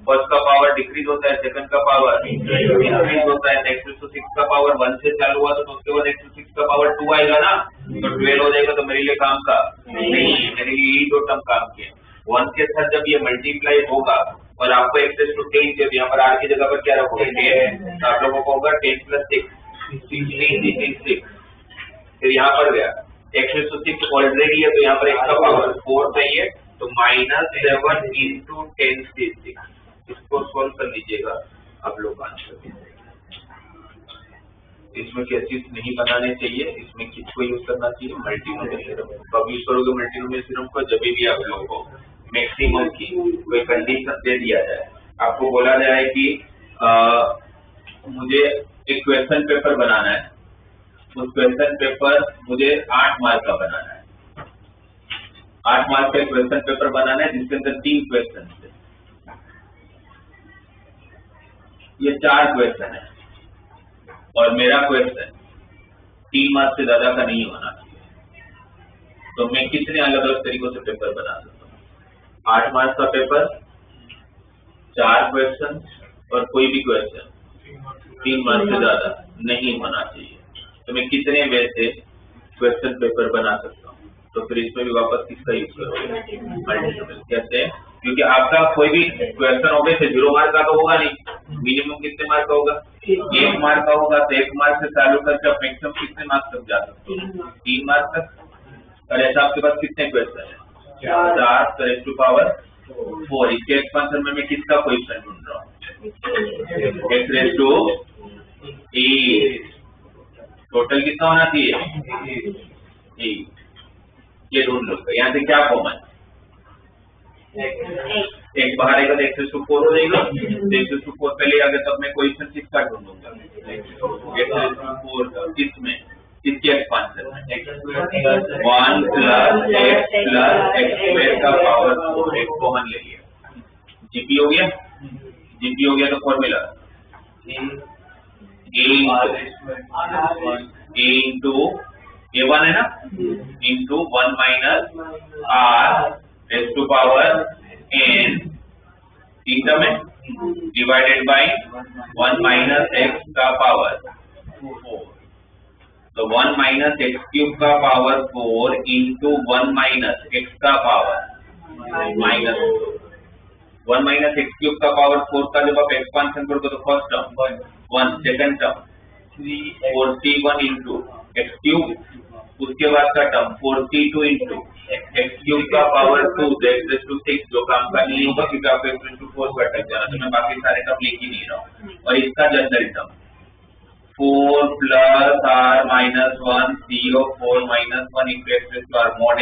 फर्स्ट का पावर डिक्रीज होता है, सेकंड का पावर इंक्रीज होता है। x⁻6 का पावर 1 से चालू हुआ तो उसके बाद x⁻6 का पावर 2 आएगा ना, तो 12 हो जाएगा। तो मेरे लिए काम का नहीं है, मेरे लिए यही 2 टर्म काम के। 1 के साथ जब ये मल्टीप्लाई होगा और आपको x⁻10 जब यहाँ पर r की जगह पर क्या रखोगे 10, तो आप लोगों को होगा 10 + 6 16, फिर यहाँ पर गया x⁻6 ऑलरेडी है, तो यहाँ पर x का पावर 4 चाहिए, तो -7 × 10c6। इसको सॉल्व कर लीजिएगा आप लोग आंसर। इसमें केसेस नहीं बनाने चाहिए, इसमें किसको यूज करना चाहिए मल्टीनोमियल थ्योरम। कब यूज करोगे मल्टीनोमियल थ्योरम को, जब भी आप लोगों को मैक्सिमम की कोई कंडीशन दे दिया जाए, आपको बोला जाए कि मुझे एक क्वेश्चन पेपर बनाना है, उस क्वेश्चन पेपर मुझे 8 मार्क का बनाना है, 8 मार्क का क्वेश्चन पेपर बनाना है जिसके अंदर 3 क्वेश्चन है, ये 4 क्वेश्चन है और मेरा क्वेश्चन 3 मार्क से ज्यादा का नहीं होना चाहिए। तो मैं कितने अलग अलग तरीकों से पेपर बना सकता हूँ? 8 मार्क्स का पेपर, 4 क्वेश्चन और कोई भी क्वेश्चन 3 मार्क्स से ज्यादा नहीं होना चाहिए। तो मैं कितने वे से क्वेश्चन पेपर बना सकता हूँ? तो फिर इसमें भी वापस किसका यूज करोगे? मल्टीपल। कैसे? क्योंकि आपका कोई भी क्वेश्चन होगा 0 मार्क का तो होगा नहीं, मिनिमम कितने मार्क का होगा? 1 मार्क का होगा। तो 1 मार्क से चालू करके आप मैक्सिमम कितने मार्क्स तक जा सकते हो? 3 मार्क तक। और ऐसा आपके पास कितने क्वेश्चन है? 4 तो रेज़ टू पावर 4। इसके एक्सपेंशन में मैं किसका कोएफिशिएंट ढूंढ रहा हूँ? x raise to 8। टोटल कितना होना चाहिए? 8। ये ढूंढ लो। यहाँ से क्या कॉमन? एक बाहर आएगा तो x रेज़ टू 4 हो जाएगा। x रेज़ टू 4 पहले आ गया तब मैं कोएफिशिएंट किसका ढूंढूंगा? x रेज़ टू 4 का। किसमें? किसके एक्सपेंशन में? 1 plus x plus x square का पावर 4। एक कॉमन ले लिया। जीपी हो गया। जीपी हो गया तो फॉर्मूला a इंटू a1 है ना, into 1 minus r raise to power n theta में डिवाइडेड बाय 1 माइनस x का पावर 4। तो 1 माइनस x क्यूब का पावर 4 इंटू 1 माइनस x का power minus 1 minus x cube का पावर 4 का जब आप एक्सपांशन करोगे तो first term 1, second term 4c1 into x cube, उसके बाद का term 4c2 into x cube का पावर 2 x रेज़ टू 6। जो काम का नहीं होगा क्योंकि आपको x रेज़ टू 4 का टर्म जाना, तो मैं बाकी सारे टर्म लिख ही नहीं रहा हूँ। और इसका general term 4 plus r minus 1 c of 4 minus 1 into x raise to r mod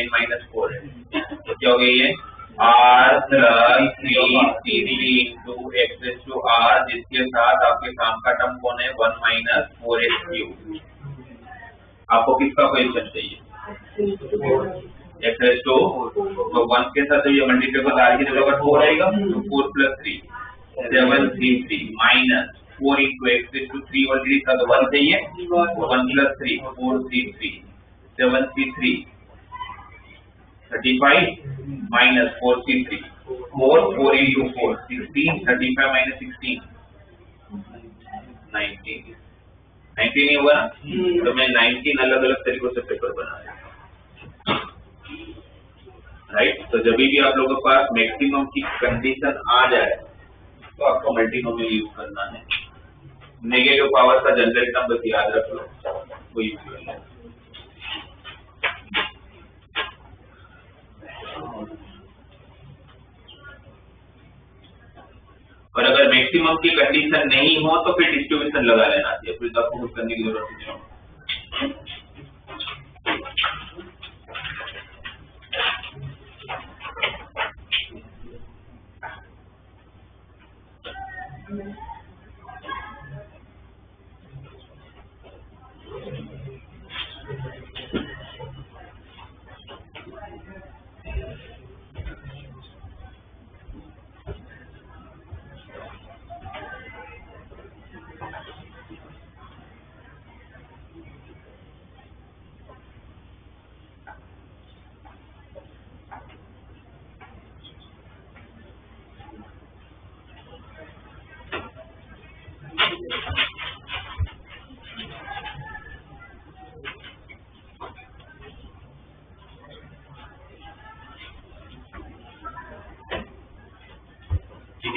n minus 4 है। तो क्या हो गया ये? r plus 3c3 into x raise to r, जिसके साथ आपके काम का टर्म कौन है? 1 माइनस 4x क्यूब। आपको किसका कोएफिशिएंट चाहिए? x रेज़ टू, तो 1 के साथ ये मल्टीप्लाई r की जगह 4 आएगा तो 4 plus 3 7c3 minus 4 into x raise to 3 already था तो 1 चाहिए, 1 plus 3 4c3 7c3 35 minus 4c3 4 into 4 16 35 minus 16 19 नहीं हुआ ना? तो मैं 19 अलग अलग तरीकों से पेपर बना रहा हूँ। राइट। तो जब भी आप लोगों के पास मैक्सिमम की कंडीशन आ जाए तो आपको मल्टीनोमियल यूज करना है। नेगेटिव पावर का जनरल टर्म बस याद रख लो, वो यूज करना है। और अगर मैक्सिमम की कंडीशन नहीं हो तो फिर डिस्ट्रीब्यूशन लगा लेना चाहिए, फिर आपको कुछ करने की जरूरत नहीं है।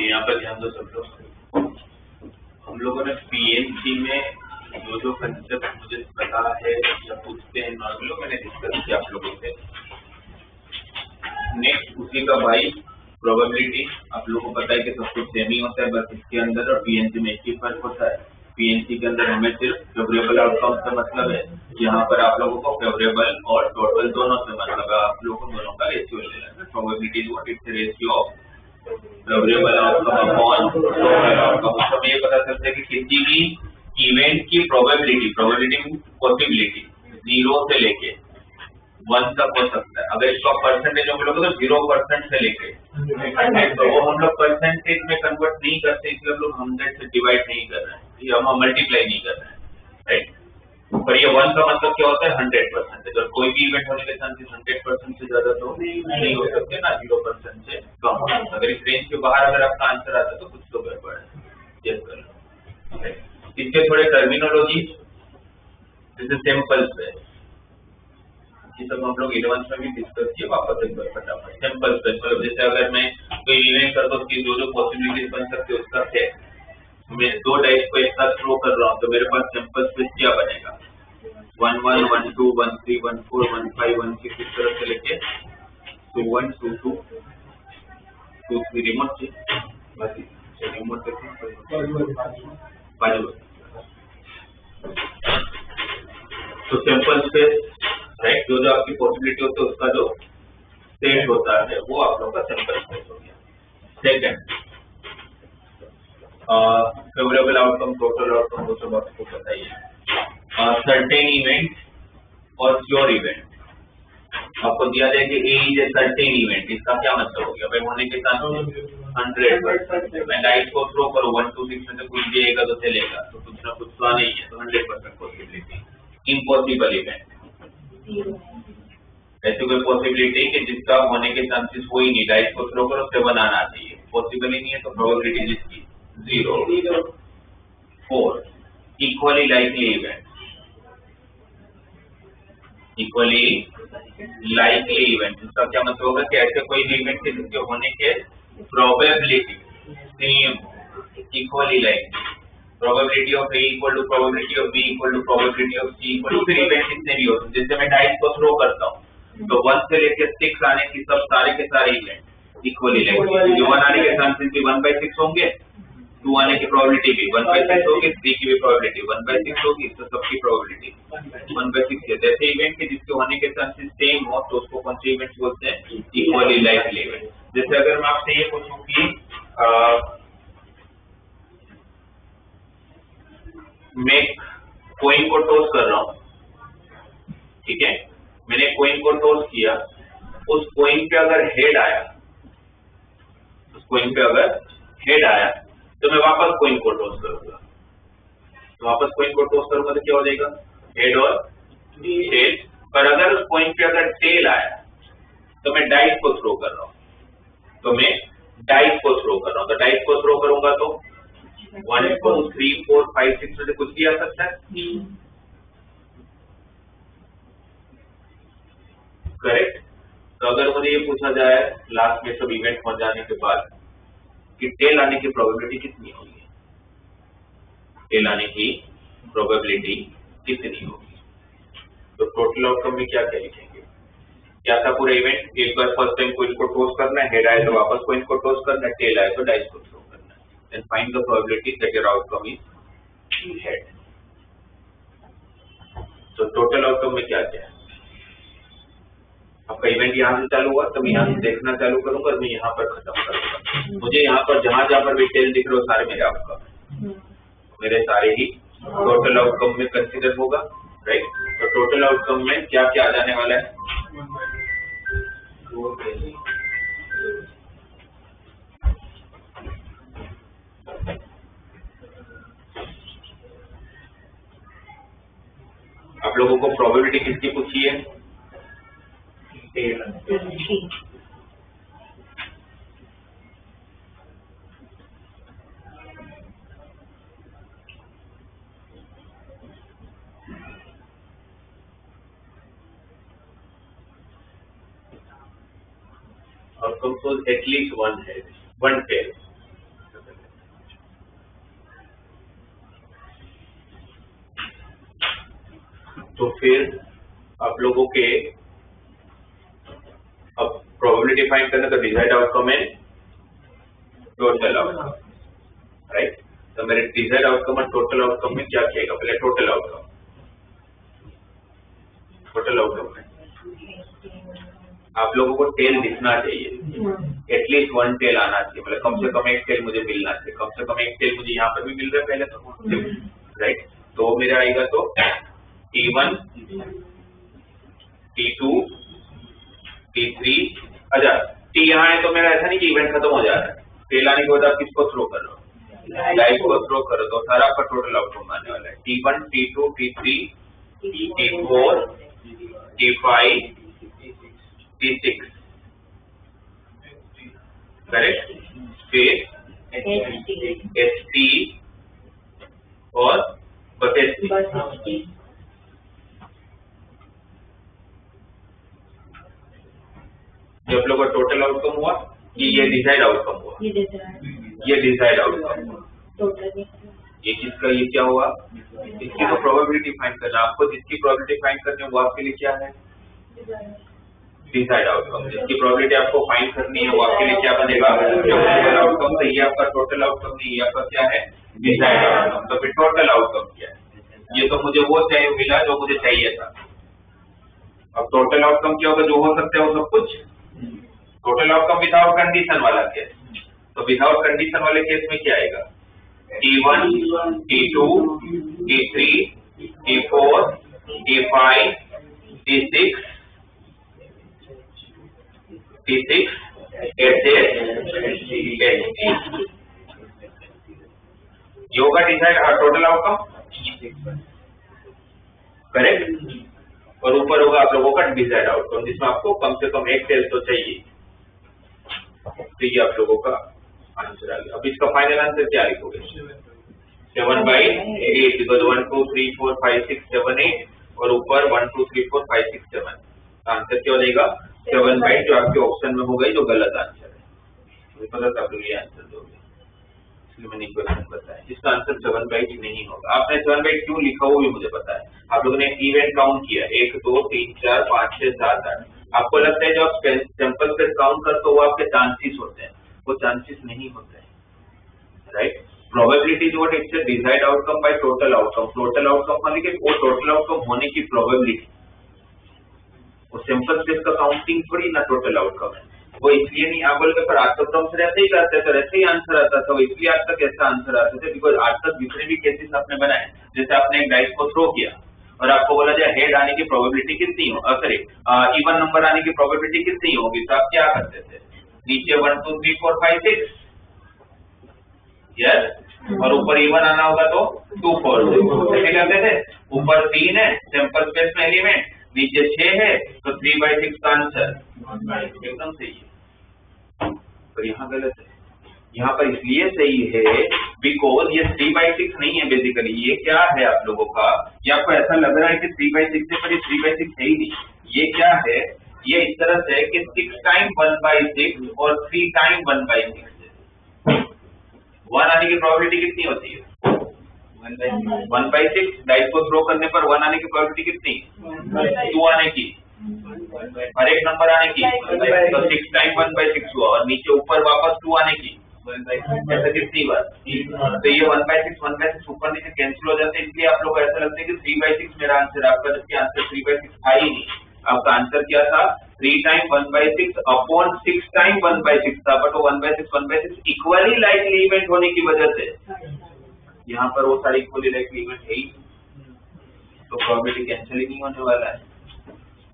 यहाँ पर ध्यान दो सब लोग। हम लोगों ने पीएनसी में जो कंसेप्ट मुझे पता है या पूछते हैं नॉर्मल मैंने डिस्कस किया आप लोगों से। नेक्स्ट उसी का भाई प्रोबेबिलिटी। आप लोगों को पता है कि सब कुछ सेम ही होता है, बस इसके अंदर और पीएनसी में एक ही फर्क होता है। पीएनसी के अंदर हमें सिर्फ फेवरेबल आउटकम से मतलब है, यहाँ पर आप लोगों को फेवरेबल और टोटल दोनों से मतलब है। आप लोगों को दोनों का रेशियो लेना है। Probability is what? It's ratio of favourable outcome upon total outcome. हमें ये पता चलता है कि किसी भी इवेंट की प्रोबेबिलिटी पॉसिबिलिटी 0 से लेके 1 तक हो सकता है। अगर इसको परसेंटेज में बोलोगे तो 0% से लेके, तो वो हम लोग परसेंटेज में कन्वर्ट नहीं करते, इसलिए हम लोग 100 से डिवाइड नहीं कर रहे हैं, ये हम मल्टीप्लाई नहीं कर रहे हैं। राइट। पर ये 1 का मतलब क्या होता है 100%। अगर कोई भी इवेंट होने के चांसेस 100% से ज्यादा तो नहीं हो सकते ना, 0% से कम। अगर इस रेंज के बाहर अगर आपका आंसर आता तो कुछ तो गड़बड़ है। चेक कर लो। इसके थोड़े टर्मिनोलॉजी, जैसे सिंपल स्पेस, ये सब हम लोग 11th में भी डिस्कस किए, वापस एक बार फटाफट। सिंपल स्पेस मतलब जैसे अगर मैं कोई इवेंट करता हूँ उसकी जो पॉसिबिलिटीज बन सकती है उसका सेट, मैं 2 डाइस को एक साथ थ्रो कर रहा हूँ तो मेरे पास सिंपल स्पेस क्या बनेगा, 1 1 1 2 1 3 1 4 1 5 1 6 इस तरह से लेके 2 1 2 2 2 3 रिमोट से बाकी रिमोट से बाजू। तो सिंपल स्पेस राइट, जो आपकी पॉसिबिलिटी होती है उसका जो सेट होता है वो आप लोगों का सिंपल स्पेस हो गया। Second favourable outcome, total outcome, वो सब आपको बताइए। सर्टेन इवेंट और श्योर इवेंट आपको दिया जाए कि ए इज ए सर्टेन इवेंट, इसका क्या मतलब हो गया भाई, होने के चांसेस 100%। मैं डाइस को थ्रो करूँ 1 2 6 में से कुछ देगा तो चलेगा, तो कुछ ना कुछ तो नहीं है, तो 100% पॉसिबिलिटी। इम्पॉसिबल इवेंट, ऐसी कोई पॉसिबिलिटी कि जिसका होने के चांसेस हो ही नहीं, डाइस को थ्रो करो 7 आना चाहिए, पॉसिबल ही नहीं है, तो प्रोबेबिलिटी जिसकी 0। 4 equally likely event, equally likely event इसका क्या मतलब होगा कि ऐसे कोई इवेंट के जिसके होने के probability same, equally likely, probability of A equal to probability of B equal to probability of C equal to, फिर इवेंट कितने भी होते हैं। जैसे मैं डाइस को थ्रो करता हूँ तो 1 से लेकर 6 आने की सब सारे के सारे इवेंट इक्वली लाइकली, 1 आने के चांसेस भी 1/6 होंगे, 2 आने की प्रोबेबिलिटी भी 1/6 होगी, 3 की भी प्रोबेबिलिटी 1/6 होगी, तो सबकी प्रोबेबिलिटी 1/6 है। जैसे इवेंट के जिसके होने के चांसेस सेम हो तो उसको कौन से इवेंट्स बोलते हैं, इक्वली लाइकली इवेंट। जैसे अगर मैं आपसे ये पूछूं कि मैं कोइन को टॉस कर रहा हूं, ठीक है, मैंने कोइन को टॉस किया, उस कोइन पे अगर हेड आया, उस कोइन पे अगर हेड आया तो मैं वापस कोइन को टॉस करूंगा, तो वापस कोइन को टॉस करूंगा तो क्या हो जाएगा, हेड और टेल। पर अगर उस कोइन पे अगर टेल आया तो मैं डाइस को थ्रो कर रहा हूं, तो मैं डाइस को थ्रो कर रहा हूं, तो डाइस को थ्रो करूंगा तो 1 2 3 4 5 6 में से कुछ भी आ सकता है, करेक्ट। तो अगर मुझे ये पूछा जाए लास्ट में सब इवेंट हो जाने के बाद कि टेल आने की प्रोबेबिलिटी कितनी होगी, टेल आने की प्रोबेबिलिटी कितनी होगी, तो टोटल आउटकम में क्या क्या लिखेंगे, क्या था पूरा इवेंट, एक बार फर्स्ट टाइम कोइन को टॉस करना है, हेड आए तो वापस कोइन को टॉस करना है, टेल आए तो डाइस को थ्रो करना है, then find the probability that your outcome is head. तो टोटल आउटकम में क्या क्या है, आपका इवेंट यहाँ से चालू हुआ तो मैं यहाँ से देखना चालू करूंगा और मैं यहाँ पर खत्म करूंगा, मुझे यहाँ पर जहां जहां पर भी टेल दिख रहे हो सारे मेरे आउटकम, मेरे सारे ही टोटल आउटकम में कंसीडर होगा, राइट। तो टोटल आउटकम में क्या क्या आ जाने वाला है, आप लोगों को प्रोबेबिलिटी किसकी पूछी है, outcome was at least one head, one tail। तो फिर आप लोगों के अब प्रोबेबिलिटी फाइंड करना, तो डिजायर्ड आउटकम है टोटल आउटकम, राइट। तो मेरे डिजायर्ड आउटकम और टोटल आउटकम में क्या किएगा, पहले टोटल आउटकम, टोटल आउटकम में आप लोगों को टेल दिखना चाहिए, एटलीस्ट 1 टेल आना चाहिए, मतलब कम से कम 1 टेल मुझे मिलना चाहिए, कम से कम 1 टेल मुझे यहाँ पर भी मिल रहा है पहले तो, राइट। तो मेरा आएगा तो T1 T2 T3, अच्छा T यहाँ है तो मेरा ऐसा नहीं कि इवेंट खत्म हो जा रहा है, टेल आने के बाद आप किसको थ्रो कर रहे हो, डाइस को थ्रो करो, तो सारा आपका टोटल आउटकम आने वाला है T1 T2 T3 T4, T5, T6, correct. फिर ST और बस ST। ये आप लोग का टोटल आउटकम हुआ कि ये डिजायर्ड आउटकम हुआ? ये डिजायर्ड आउटकम हुआ। ये किसका, ये क्या हुआ? इसकी तो प्रोबेबिलिटी फाइंड करना आपको, जिसकी प्रोबेबिलिटी फाइंड करनी है वो आपके लिए क्या है? Desired outcome. जिसकी प्रोबेबिलिटी आपको फाइंड करनी है वो आपके लिए क्या बनेगा? Total outcome. तो ये आपका टोटल आउटकम नहीं, ये आपका क्या है? Desired outcome. तो फिर टोटल आउटकम क्या है? ये तो मुझे वो चाहिए मिला जो मुझे चाहिए था। अब टोटल आउटकम क्या होगा? जो हो सकता है वो सब कुछ। टोटल आउटकम विदाउट कंडीशन वाला केस। तो विदाउट कंडीशन वाले केस में क्या आएगा? T1, T2, T3, T4, T5, T6, ये होगा डिजायर्ड टोटल आउटकम, करेक्ट। और ऊपर होगा आप लोगों का डिजायर्ड आउटकम, जिसमें आपको कम से कम एक सेल तो चाहिए। तो ये आप लोगों का आंसर आ गया। अब इसका फाइनल आंसर क्या लिखोगे? 7/8, बिकॉज 1 2 3 4 5 6 7 8 और ऊपर 1 2 3 4 5 6 7। आंसर क्या हो जाएगा? 7/8, जो आपके ऑप्शन में हो गई, जो गलत आंसर है। मुझे पता था आप लोग ये आंसर दोगे, इसलिए मैंने क्वेश्चन बताया। इसका आंसर 7/8 नहीं होगा। आपने 7/8 क्यों लिखा वो भी मुझे पता है। आप लोगों ने इवेंट काउंट किया 1 2 3 4 5 6 7 8। आपको लगता है जब आप सैंपल पे काउंट करते हो वो आपके चांसेस होते हैं, वो चांसेस नहीं होते हैं, right. Probability is what? It's a desired outcome by total outcome. Total outcome माने कि वो टोटल आउटकम होने की प्रोबेबिलिटी, वो सैंपल स्पेस का काउंटिंग थोड़ी ना टोटल आउटकम है। वो इसलिए नहीं, आप बोलोगे पर आज तक तो हम ऐसे ही करते थे, ऐसे ही आंसर आता था, इसलिए आज तक ऐसा आंसर आते थे, बिकॉज आज तक जितने भी केसेस आपने बनाए, जैसे आपने एक डाइस को थ्रो किया और आपको बोला जाए हेड आने की प्रोबेबिलिटी कितनी हो, सॉरी इवन नंबर आने की प्रोबेबिलिटी कितनी होगी, तो आप क्या करते थे? नीचे 1 2 3 4 5 6, यस, और ऊपर इवन आना होगा तो 2 4 6 ऐसे करते थे। ऊपर 3 है सैंपल स्पेस में एलिमेंट, नीचे 6 है तो 3/6 का आंसर एकदम सही है। पर यहाँ गलत है। यहाँ पर इसलिए सही है बिकॉज ये 3/6 नहीं है बेसिकली। ये क्या है आप लोगों का? ये आपको ऐसा लग रहा है कि 3/6 है, पर ये 3/6 है ही नहीं। ये क्या है? ये इस तरह से है कि 6 टाइम 1/6 और 3 टाइम 1/6 है। 1 आने की प्रोबेबिलिटी कितनी होती है? 1/6। डाइस को थ्रो करने पर 1 आने की प्रोबेबिलिटी कितनी? 2 आने की, और एक नंबर आने की, तो 6 टाइम 1/6 हुआ, और नीचे ऊपर वापस 2 आने की, ऐसा कितनी बार? तो ये 1/6 ऊपर नीचे कैंसिल हो जाते हैं, इसलिए आप लोग को ऐसा लगता है कि 3/6 मेरा आंसर। आपका जबकि आंसर 3/6 था ही नहीं। आपका आंसर क्या था? 3 टाइम 1/6 अपॉन 6 टाइम 1/6 था, बट वो 1/6 इक्वली लाइकली इवेंट होने की वजह से यहाँ पर वो सारी इक्वली लाइकली इवेंट है ही, तो प्रोबेबिलिटी कैंसिल ही नहीं होने वाला है।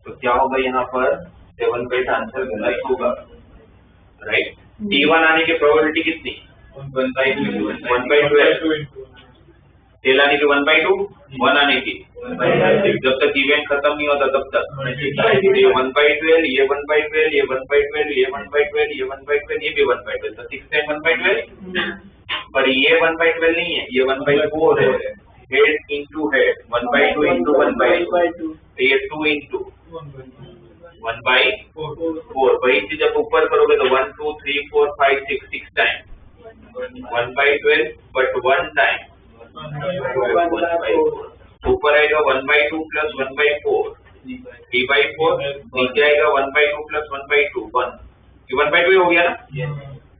तो क्या होगा यहाँ पर? 7/8 आंसर गलत होगा, राइट। T1 आने की प्रोबेबिलिटी कितनी? 1/12। टेल आने की 1/2, 1 आने की, जब तक इवेंट खत्म नहीं होता तब तक ये 1/12, ये 1/12, ये 1/12, ये 1/12, ये 1/12, ये भी 1/12, तो 6 टाइम 1/12। पर ये 1/12 नहीं है, ये 1/4 है। हेड इंटू हेड 1/2 इंटू 1/2, तो ये 2 इंटू 1/4। वही चीज जब ऊपर करोगे तो 1 2 3 4 5 6 टाइम 1/12, बट 1 टाइम 1/4। ऊपर आएगा 1/2 प्लस 1/4, 3/4। नीचे आएगा 1/2 प्लस 1/2, 1। ये 1/2 हो गया ना,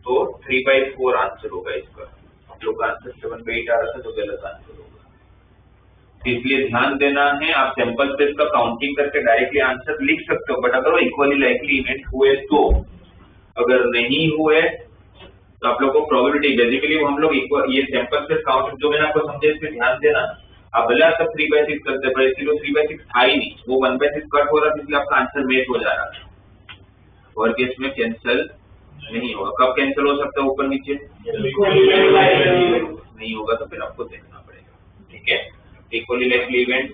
तो 3/4 आंसर होगा इसका। आप लोग का आंसर 7/8 आ रहा था, तो गलत आंसर होगा। इसलिए ध्यान देना है, आप सैंपल स्पेस का काउंटिंग करके डायरेक्टली आंसर लिख सकते हो, बट अगर वो इक्वली लाइकली इवेंट हुए तो। अगर नहीं हुए तो आप लोग को प्रोबेबिलिटी, बेसिकली हम लोग ये सैंपल स्पेस काउंटिंग जो मैंने आपको समझे, इस पे ध्यान देना। आप भले आप सब 3/6 करते, पर इसलिए 3/6 था ही नहीं, वो 1/6 कट हो रहा था, इसलिए आपका आंसर मैच हो जा रहा था। और केस में कैंसिल नहीं होगा। कब कैंसिल हो सकता है? ऊपर नीचे नहीं होगा तो फिर आपको देखना पड़ेगा, ठीक है। इक्वली लाइकली इवेंट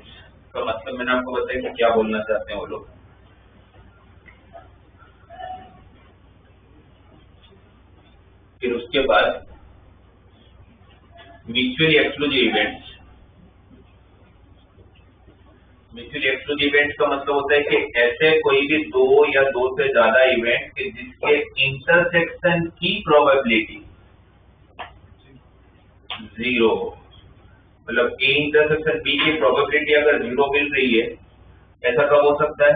उसका मतलब मैंने आपको बताया कि क्या बोलना चाहते हैं वो लोग। फिर उसके बाद mutually exclusive events. Mutually exclusive events का मतलब होता है कि ऐसे कोई भी दो या दो से ज्यादा इवेंट कि जिसके इंटरसेक्शन की प्रोबेबिलिटी 0 हो, मतलब ए इंटरसेक्शन बी की प्रोबेबिलिटी अगर 0 मिल रही है, ऐसा कब हो सकता है?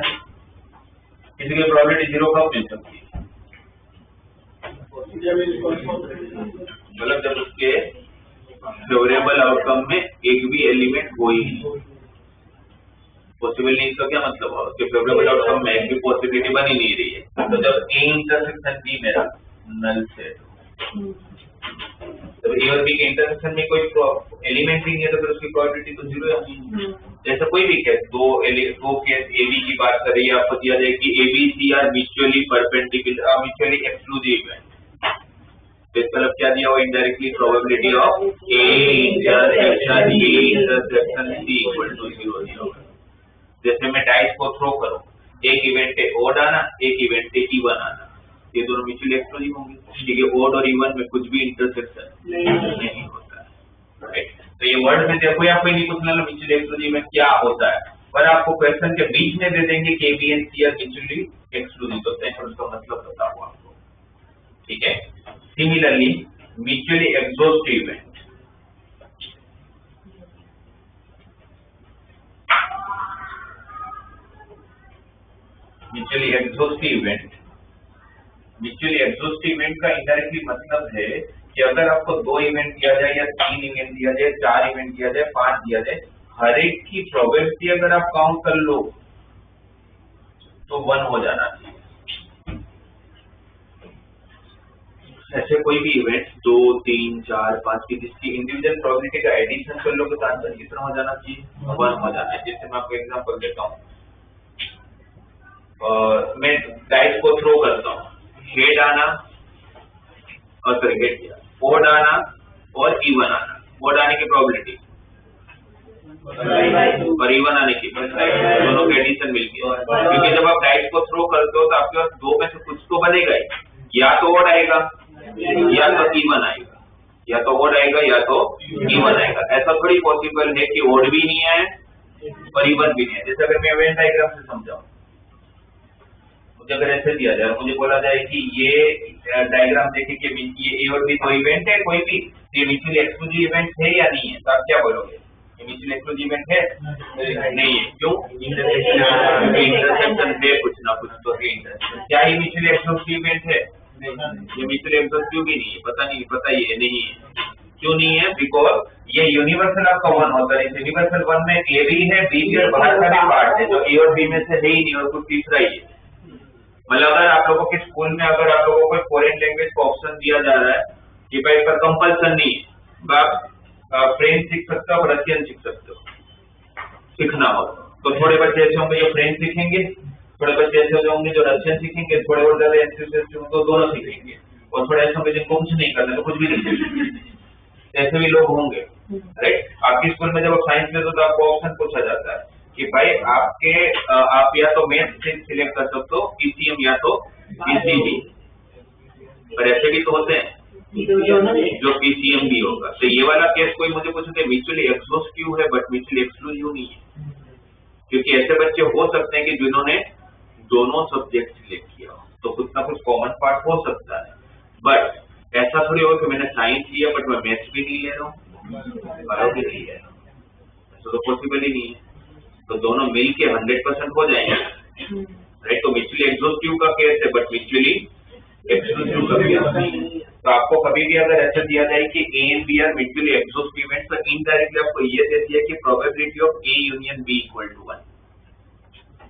किसी की प्रोबेबिलिटी 0 कब मिल सकती है? मतलब जब उसके फेवरेबल आउटकम में एक भी एलिमेंट हो ही नहीं। पॉसिबल नहीं का क्या मतलब है? उसके फेवरेबल आउटकम में एक भी पॉसिबिलिटी बन ही नहीं रही है। तो जब ए इंटरसेक्शन बी मेरा नल सेट, जब ए और बी के इंटरसेक्शन में कोई एलिमेंट ही नहीं है तो फिर उसकी प्रोबेबिलिटी तो 0 है। जैसे कोई भी केस, दो केस ए बी की बात कर रही है, आपको दिया जाए कि A B C are mutually perpendicular, mutually exclusive event, तो इसका मतलब क्या दिया हुआ? Indirectly probability of A intersection C equal to 0 दिया हुआ। जैसे मैं डाइस को थ्रो करूं, एक इवेंट पे ओड आना, एक इवेंट पे इवन आना, ये दोनों म्यूचुअली एक्सक्लूसिव होंगे, ठीक है। ओड और इवन में कुछ भी इंटरसेक्शन नहीं होता है, राइट। तो ये वर्ड में देखो या कोई नहीं पूछना म्यूचुअली एक्सक्लूसिव में क्या होता है, पर आपको क्वेश्चन के बीच में दे देंगे कि B and C are mutually exclusive होते हैं, और उसका मतलब बताओ आपको, ठीक है। Similarly mutually exhaustive event, mutually exhaustive event, mutually exhaustive event का इनडायरेक्टली मतलब है कि अगर आपको 2 इवेंट दिया जाए या 3 इवेंट दिया जाए, 4 इवेंट दिया जाए, 5 दिया जाए, हर एक की प्रोबेबिलिटी अगर आप काउंट कर लो तो 1 हो जाना चाहिए। ऐसे कोई भी इवेंट 2, 3, 4, 5 की जिसकी इंडिविजुअल प्रोबेबिलिटी का एडिशन कर लो तो आंसर कितना हो जाना चाहिए? 1 हो जाना है। जैसे मैं आपको एग्जांपल देता हूँ, मैं डाइस को थ्रो करता हूँ, हेड आना और फिर हेड किया, ओड आना और इवन आना, ओड आने की प्रोबेबिलिटी और इवन आने की दोनों के एडिशन मिल गया। क्योंकि जब आप डाइस को थ्रो करते हो तो आपके पास दो में से कुछ तो बनेगा ही, या तो ओड आएगा या तो इवन आएगा, या तो ओड आएगा या तो इवन आएगा। ऐसा थोड़ी पॉसिबल है कि ओड भी नहीं है और इवन भी नहीं है। जैसे अगर मैं वेन डायग्राम से समझाऊं, मुझे अगर ऐसे दिया जाए, मुझे बोला जाए कि ये डायग्राम देखे कि ये ए और बी कोई इवेंट है, कोई भी ये म्यूचुअली एक्सक्लूसिव इवेंट है या नहीं है, तो आप क्या बोलोगे? ये म्यूचुअली एक्सक्लूसिव इवेंट है? नहीं है। क्यों? इंटरसेक्शन है, कुछ ना कुछ तो है इंटरसेक्शन। क्या ये म्यूचुअली एक्सक्लूसिव इवेंट है? ये म्यूचुअली एक्सक्लूसिव भी नहीं है। पता ये नहीं है। क्यों नहीं है? बिकॉज ये यूनिवर्सल आपका 1 होता है। इस यूनिवर्सल 1 में ए भी है, बी भी और बाहर का भी पार्ट है, जो ए और बी में से है ही नहीं और कुछ तीसरा ही है। मतलब अगर आप लोगों के स्कूल में अगर आप लोगों को कोई फॉरेन लैंग्वेज का ऑप्शन दिया जा रहा है कि भाई पर कंपल्सन नहीं है, आप फ्रेंच सीख सकते हो और रशियन सीख सकते हो, सीखना हो तो थोड़े बच्चे ऐसे होंगे जो फ्रेंच सीखेंगे, थोड़े बच्चे ऐसे होंगे जो रशियन सीखेंगे, थोड़े और ज्यादा ऐसे तो दोनों सीखेंगे, और थोड़े ऐसे होंगे जिनको कुछ नहीं करना तो कुछ भी नहीं सीखेंगे। ऐसे भी लोग होंगे, राइट। आपके स्कूल में जब आप साइंस लेते हो तो आपको ऑप्शन पूछा जाता है कि भाई आप या तो मैथ सिलेक्ट कर सकते हो, पीसीएम या तो पीसीबी, पर ऐसे भी तो होते हैं जो पीसीएम भी होगा। तो ये वाला केस कोई मुझे पूछे म्यूचुअली एक्सक्लूसिव है बट म्यूचुअली एक्सक्लूसिव नहीं है, क्योंकि ऐसे बच्चे हो सकते हैं कि जिन्होंने दोनों सब्जेक्ट सिलेक्ट किया हो, तो कुछ ना कुछ कॉमन पार्ट हो सकता है। बट ऐसा थोड़ी होगा कि मैंने साइंस लिया बट मैं मैथ्स भी नहीं ले रहा हूँ, बायो भी नहीं ले रहा हूँ, ऐसा तो पॉसिबल ही नहीं है। तो दोनों मिलके 100% हो जाएंगे, राइट। तो म्यूचुअली एक्सक्लूसिव का केस है बट म्यूचुअली एक्सक्लूसिव का केस नहीं है। तो आपको कभी भी अगर ऐसा दिया जाए कि A and B are mutually exclusive events, तो इनडायरेक्टली आपको ये दे दिया कि probability of A union B equal to 1,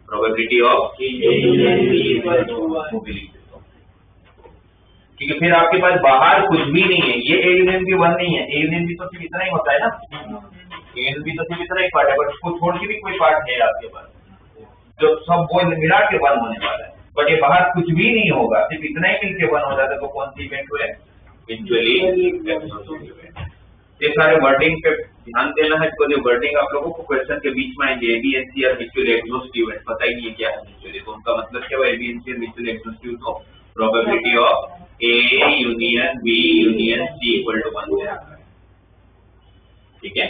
probability of A union B equal to 1। क्योंकि फिर आपके पास बाहर कुछ भी नहीं है, ये ए यूनियन बी 1 नहीं है। ए यूनियन बी तो सिर्फ इतना ही होता है ना, ए यूनियन बी तो सिर्फ इतना ही पार्ट है, बट उसको छोड़ के भी कोई पार्ट है आपके पास जो सब वो मिला के 1 होने वाला है। बट ये बाहर कुछ भी नहीं होगा, सिर्फ इतना ही मिलके 1 हो जाता है। तो कौन सी इवेंट हुए? Mutually exclusive event. ये सारे वर्डिंग पे ध्यान देना है, तो ये वर्डिंग आप लोगों को क्वेश्चन के बीच में आएंगे। एबीएनसी और म्यूचुअली एक्सक्लूसिव इवेंट पता ही नहीं है क्या है म्यूचुअली, तो उनका मतलब क्या हुआ एबीएनसी और म्यूचुअली एक्सक्लूसिव, तो probability of A union B union C equal to 1 है। ठीक है,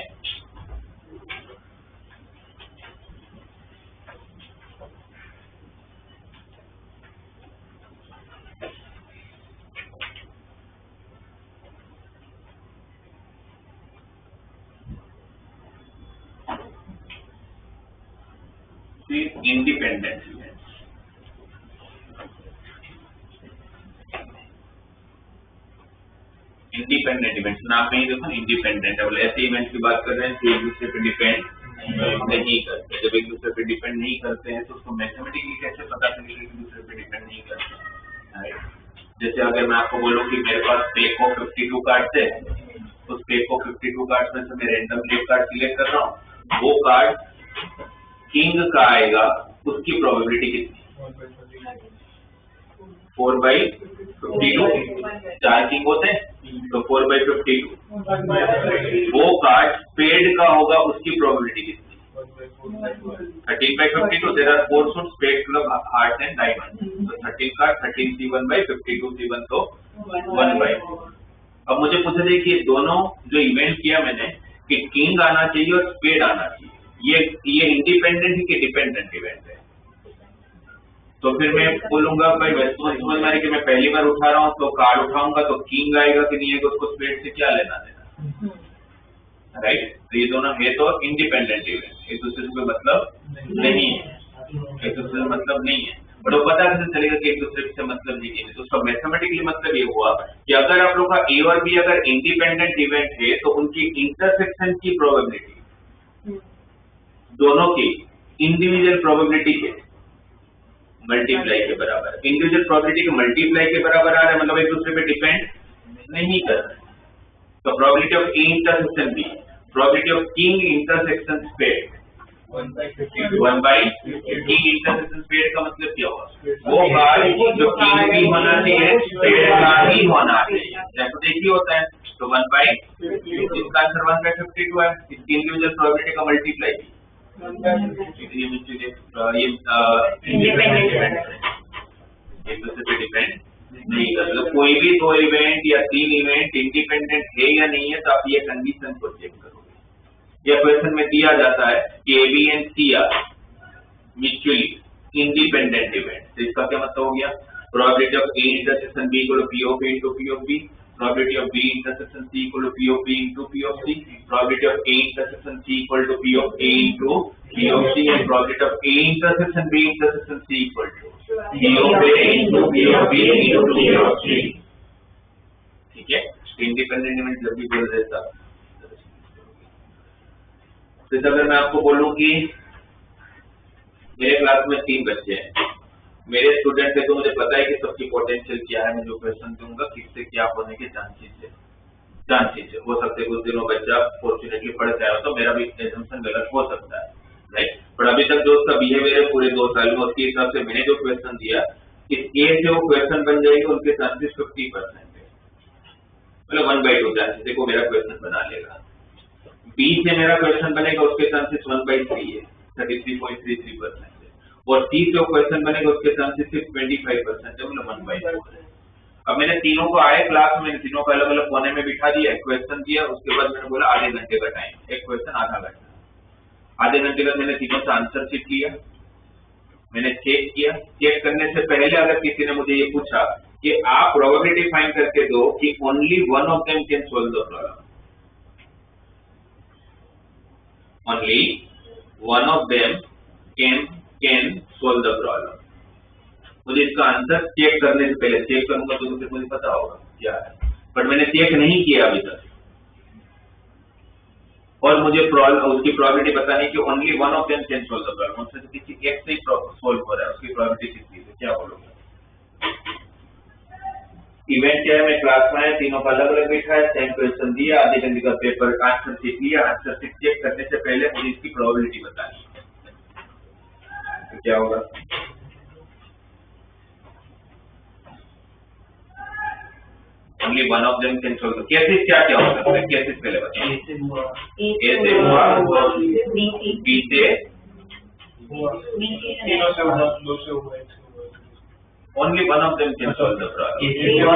इंडिपेंडेंट इवेंट्स। इंडिपेंडेंट इवेंट्स नाम में ही देखो इंडिपेंडेंट, अब ऐसे इवेंट्स की बात कर रहे हैं जो एक दूसरे पे डिपेंड नहीं करते। जब एक दूसरे पे डिपेंड नहीं करते हैं तो उसको मैथमेटिकली कैसे पता चलेगा एक दूसरे पे डिपेंड नहीं करते। जैसे अगर मैं आपको बोलूं कि मेरे पास प्ले को 52 कार्ड थे, उस प्ले को 52 कार्ड में से मैं रैंडम प्ले कार्ड सिलेक्ट कर रहा हूँ, वो कार्ड किंग का आएगा, उसकी प्रोबेबिलिटी कितनी? 4/52, 4 किंग होते हैं तो 4/52। वो कार्ड स्पेड का होगा, उसकी प्रोबेबिलिटी कितनी? 13/52। There are 4 suit, spade club heart and diamond, तो 13 कार्ड 13 C1/52 C1 तो 1/2। अब मुझे पूछा जाए कि दोनों जो इवेंट किया मैंने कि किंग आना चाहिए और स्पेड आना चाहिए, ये इंडिपेंडेंट है कि डिपेंडेंट इवेंट है? तो फिर मैं बोलूंगा भाई वैसे समझ में कि मैं पहली बार उठा रहा हूँ तो कार्ड उठाऊंगा तो किंग आएगा कि नहीं आएगा, उसको स्पेड से क्या लेना देना, राइट? तो ये दोनों है तो इंडिपेंडेंट इवेंट, एक दूसरे से मतलब नहीं है, एक दूसरे से मतलब नहीं है, बट वो पता कैसे चलेगा कि एक दूसरे से मतलब नहीं है? तो उसका मैथमेटिकली मतलब ये हुआ कि अगर आप लोग का ए और बी अगर इंडिपेंडेंट इवेंट है तो उनकी इंटरसेक्शन की प्रोबेबिलिटी दोनों की इंडिविजुअल प्रोबेबिलिटी के मल्टीप्लाई के बराबर है। इंडिविजुअल प्रोबेबिलिटी के मल्टीप्लाई के बराबर आ रहा है, मतलब एक दूसरे पे डिपेंड नहीं कर रहे। तो probability of A intersection B, probability of king intersection spade 1/50। King intersection spade का मतलब क्या हुआ? वो कार्ड जो किंग भी होना चाहिए स्पेड का ही होना चाहिए, जैसे एक ही होता है, तो 1/50। इसका आंसर 1/52 है, इसकी इंडिविजुअल प्रोबेबिलिटी का मल्टीप्लाई ये इंडिपेंडेंट इवेंट है, एक दूसरे पे डिपेंड नहीं कर। मतलब कोई भी 2 इवेंट या 3 इवेंट इंडिपेंडेंट है या नहीं है तो आप ये कंडीशन को चेक करोगे। या क्वेश्चन में दिया जाता है कि A B and C are mutually independent event, तो इसका क्या मतलब हो गया? Probability of A intersection B equal to P of A into P of B, probability of B intersection C equal to P of B into P of C, probability of A intersection C equal to P of A into P of C, and probability of A intersection B intersection C equal to P of A into P of B into P of C। ठीक है, independent event जब भी बोल देता। तो अगर मैं आपको बोलूं कि मेरे क्लास में 3 बच्चे हैं, मेरे स्टूडेंट है तो मुझे पता है कि सबकी पोटेंशियल क्या है, मैं जो क्वेश्चन दूंगा किससे क्या होने के चांसेस है। हो सकते हैं कुछ दिनों बच्चा फॉर्चुनेटली पढ़ के आया तो मेरा भी एजम्पशन गलत हो सकता है, राइट? पर अभी तक जो उसका बिहेवियर है पूरे 2 साल में, उसके हिसाब से मैंने जो क्वेश्चन दिया इस ए से वो क्वेश्चन बन जाएगी, उनके चांसेस 50% है, मतलब 1/2 चांसेस है वो मेरा क्वेश्चन बना लेगा। बी से मेरा क्वेश्चन बनेगा, उसके चांसेस 1/3 है, 33.33%। और सी से क्वेश्चन बनेगा, उसके चांसेस सिर्फ 25% है, मतलब 1/2 है। अब मैंने तीनों को आए क्लास में, तीनों को अलग अलग कोने में बिठा दिया, क्वेश्चन दिया, उसके बाद मैंने बोला आधे घंटे का टाइम, एक क्वेश्चन आधा घंटा। आधे घंटे बाद मैंने तीनों से आंसर शीट लिया, मैंने चेक किया। चेक करने से पहले अगर किसी ने मुझे ये पूछा कि आप प्रोबेबिलिटी फाइंड करके दो कि only one of them can solve the problem, only one of them can solve the problem, मुझे इसका आंसर चेक करने से पहले, चेक करूंगा तो फिर मुझे पता होगा क्या है, बट मैंने चेक नहीं किया अभी तक और मुझे उसकी प्रोबेबिलिटी पता नहीं कि only one of them can solve the problem, उसमें से किसी एक से ही सोल्व हो रहा है, उसकी प्रोबेबिलिटी कितनी है, क्या बोलोगे? इवेंट क्या है, मैं क्लास में आया, तीनों का अलग अलग बैठा है, सेम क्वेश्चन दिया, आधे घंटे का पेपर आंसर शीट लिया, आंसर शीट चेक करने से पहले मुझे इसकी प्रोबेबिलिटी बतानी है, तो क्या होगा? Only one of them can solve. Cases क्या क्या हो सकते हैं, केसेस पहले बताओ। ए से हुआ, ए से हुआ, बी से, तीनों से हुआ, दो से हुआ, एक से हुआ। Only one of them can solve the problem. A से हुआ,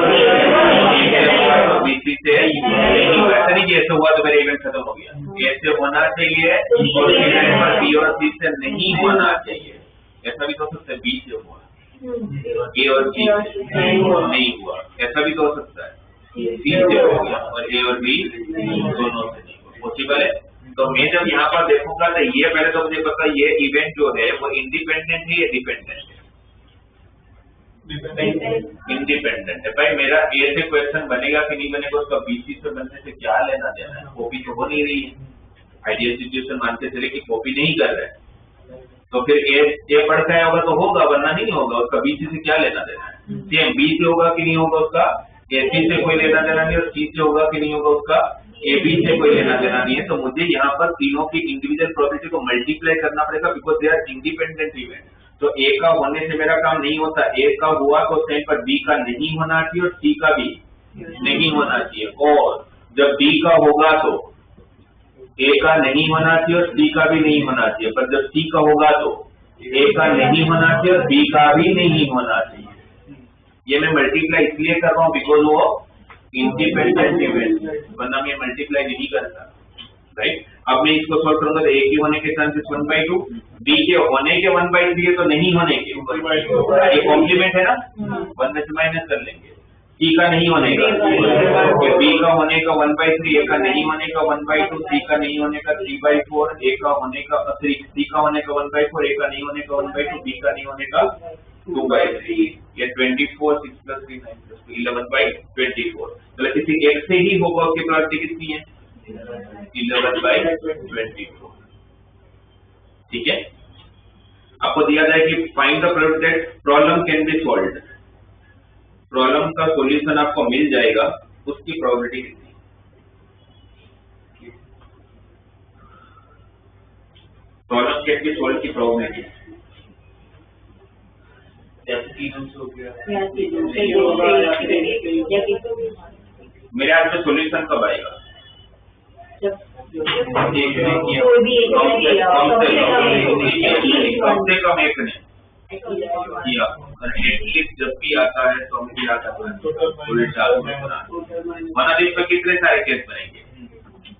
बी सी से, ऐसा नहीं कि ऐसे हुआ तो मेरा इवेंट खत्म हो गया। ऐसे होना चाहिए और बी और सी से नहीं होना चाहिए। ऐसा भी तो हो सकता है बी से हुआ, ए और बी नहीं हुआ, ऐसा भी तो हो सकता है सी से हो गया और ए और बी दोनों से नहीं हुआ, पॉसिबल है। तो मैं जब यहाँ पर देखूंगा तो ये पहले तो मुझे पता ये इवेंट जो है वो इंडिपेंडेंट है या डिपेंडेंट है? इंडिपेंडेंट है। भाई मेरा ए से क्वेश्चन बनेगा कि नहीं बनेगा उसका बीसी से बनने से क्या लेना देना है? कॉपी तो हो नहीं रही है। आइडियल सिचुएशन मानते चले कि कॉपी नहीं कर रहे तो फिर ए पढ़ के होगा तो होगा, वरना नहीं होगा। उसका बीसी से क्या लेना देना है? सेम बी से होगा कि नहीं होगा उसका ए सी से कोई लेना देना नहीं, और सी से होगा कि नहीं होगा उसका ए बी से कोई लेना देना नहीं है। तो मुझे यहाँ पर तीनों की इंडिविजुअल प्रोबेबिलिटी को मल्टीप्लाई करना पड़ेगा because they are independent event. तो ए का होने से मेरा काम नहीं होता, ए का हुआ तो टाइम पर बी का नहीं होना चाहिए और सी का भी नहीं होना चाहिए। और जब बी का होगा तो ए का नहीं होना चाहिए और सी का भी नहीं होना चाहिए, पर जब सी का होगा तो ए का नहीं होना चाहिए और बी का भी नहीं होना चाहिए। ये मैं मल्टीप्लाई इसलिए कर रहा हूँ बिकॉज वो इंडिपेंडेंट इवेंट, वरना मैं मल्टीप्लाई नहीं करता। राइट, अब मैं इसको सॉल्व करूंगा तो ए के होने के चांसेस 1/2, बी के होने के 1/3 है तो नहीं होने के, ये कॉम्प्लीमेंट है ना, 1 में से माइनस कर लेंगे। सी का नहीं होने का, बी का होने का 1/3, ए का नहीं होने का 1/2, सी का नहीं होने का 3/4, ए का होने का सी का होने का 1/4, ए का नहीं होने का 1/2, बी का नहीं होने का 2/3। ये 24 6 + 3 9 + 11/24। तो किसी एक से ही होगा, उसकी प्रोबेबिलिटी कितनी है? 11/24। ठीक है, आपको दिया जाए कि find the probability that problem can be solved. Problem का सॉल्यूशन आपको मिल जाएगा, उसकी प्रोबेबिलिटी कितनी है? प्रॉब्लम कैन बी सॉल्व्ड की प्रोबेबिलिटी मेरे हाथ में सॉल्यूशन कब आएगा? कम से कम एक ने किया, और एटलीस्ट जब भी आता है तो हमें क्या करना है? उल्टा वरना इस पर कितने सारे केस बनेंगे?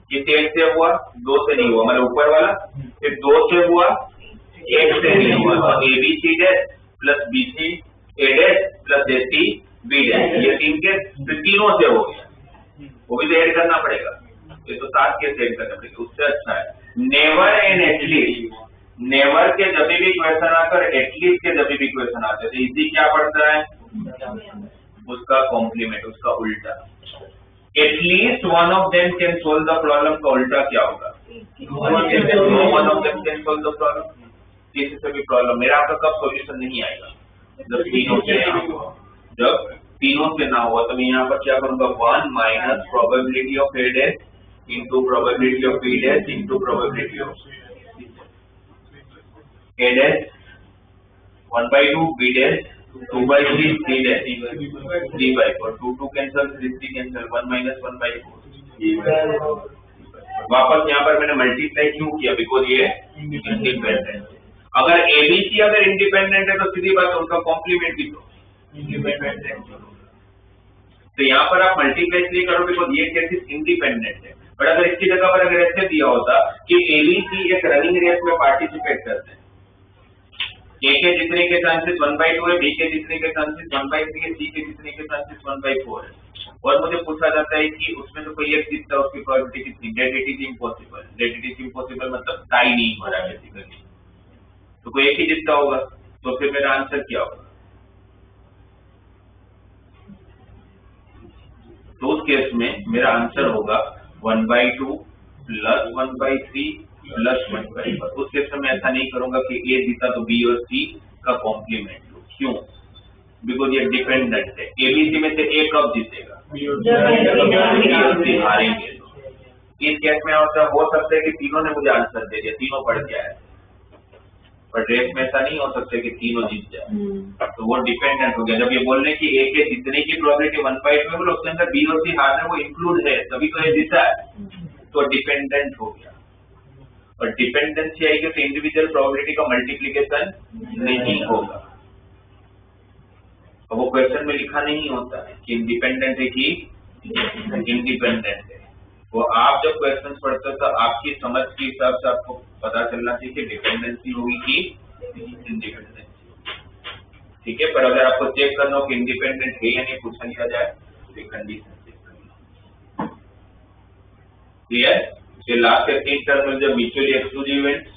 किसी एक से हुआ, दो से नहीं हुआ, मतलब ऊपर वाला, फिर दो से हुआ, एक से नहीं हुआ, तो A B C dash plus B C A dash plus A C B dash, ये तीन केस फिर तीनों से हो गया, वो भी तो ऐड करना पड़ेगा। ये तो 7 केस ऐड करना पड़ेगा। उससे अच्छा है नेवर एंड एटलीस्ट। नेवर के जब भी क्वेश्चन आकर एटलीस्ट के जब भी क्वेश्चन आते तो इजी क्या पड़ता है? उसका कॉम्प्लीमेंट, उसका उल्टा। At least one of them can solve the problem का उल्टा क्या होगा? No one of them can solve the problem. किसी से भी प्रॉब्लम मेरा आपका कब सॉल्यूशन नहीं आएगा? जब तीनों से ना हुआ। जब तीनों से ना हुआ तो मैं यहाँ पर क्या करूंगा? 1 minus probability of A dash into probability of B dash into probability of A dash 1/2, B dash 2/3, C dash 3/4, 2 cancel, 3 cancel, 1 minus 1/4। वापस यहाँ पर मैंने मल्टीप्लाई क्यों किया? बिकॉज ये इंडिपेंडेंट है। अगर एबीसी अगर इंडिपेंडेंट है तो सीधी बात है उनका कॉम्प्लीमेंट भी तो इंडिपेंडेंट है। तो यहाँ पर आप मल्टीप्लाई इसलिए करो बिकॉज ये केसेस इंडिपेंडेंट है। बट अगर इसकी जगह पर अगर ऐसे दिया होता कि एबीसी एक रनिंग रेस में पार्टिसिपेट करते हैं, ए के जितने के चांसेस 1/2 है, बी के जितने के चांसेस 1/3 है, सी के जितने के चांसेस 1/4 है, और मुझे पूछा जाता है कि उसमें तो कोई एक जीतता है, उसकी प्रोबेबिलिटी कितनी? That it is impossible. That it is impossible मतलब टाई नहीं हो रहा बेसिकली, तो कोई एक ही जीतता होगा। तो फिर मेरा आंसर क्या होगा? तो उस केस में मेरा आंसर होगा 1/2 प्लस 1/3 प्लस 1/4। उस केस में मैं ऐसा नहीं करूंगा कि ए जीता तो बी और सी का कॉम्प्लीमेंट लो। क्यों? बिकॉज ये डिपेंडेंट है। एबीसी में से ए कब जीतेगा? बी और सी हारेंगे। इस केस में हो सकता है कि तीनों ने मुझे आंसर दे दिया, तीनों पढ़ के आए, पर रेस में ऐसा नहीं हो सकता कि तीनों जीत जाए, तो वो डिपेंडेंट हो गया। जब ये बोल रहे कि ए के जीतने की प्रोबेबिलिटी 1/2 में, बोलो उसके अंदर बी और सी हारने वो इंक्लूड है, तभी तो ये जीता है, तो डिपेंडेंट हो गया। और डिपेंडेंसी आएगी तो इंडिविजुअल प्रोबेबिलिटी का मल्टीप्लिकेशन नहीं होगा। अब वो क्वेश्चन में लिखा नहीं होता है कि इंडिपेंडेंट है कि इंडिपेंडेंट है, वो आप जब क्वेश्चन पढ़ते हो तो आपकी समझ के हिसाब से आपको पता चलना चाहिए कि डिपेंडेंसी होगी कि इंडिपेंडेंसी। ठीक है, पर अगर आपको चेक करना हो कि इंडिपेंडेंट है या नहीं पूछा लिया जाए तो कंडीशन चेक करना। क्लियर? ये लास्ट के 3 टर्म जो mutually exclusive events,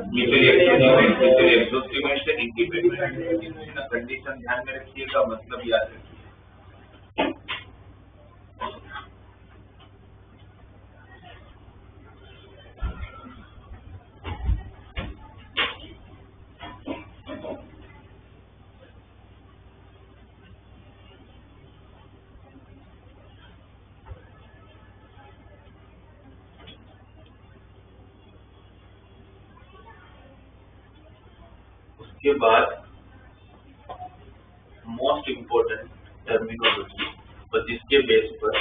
mutually exclusive events and independent condition ध्यान में रखिएगा, मतलब याद रखिए। के बाद मोस्ट इम्पोर्टेंट टर्मिनोलॉजी, और जिसके बेस पर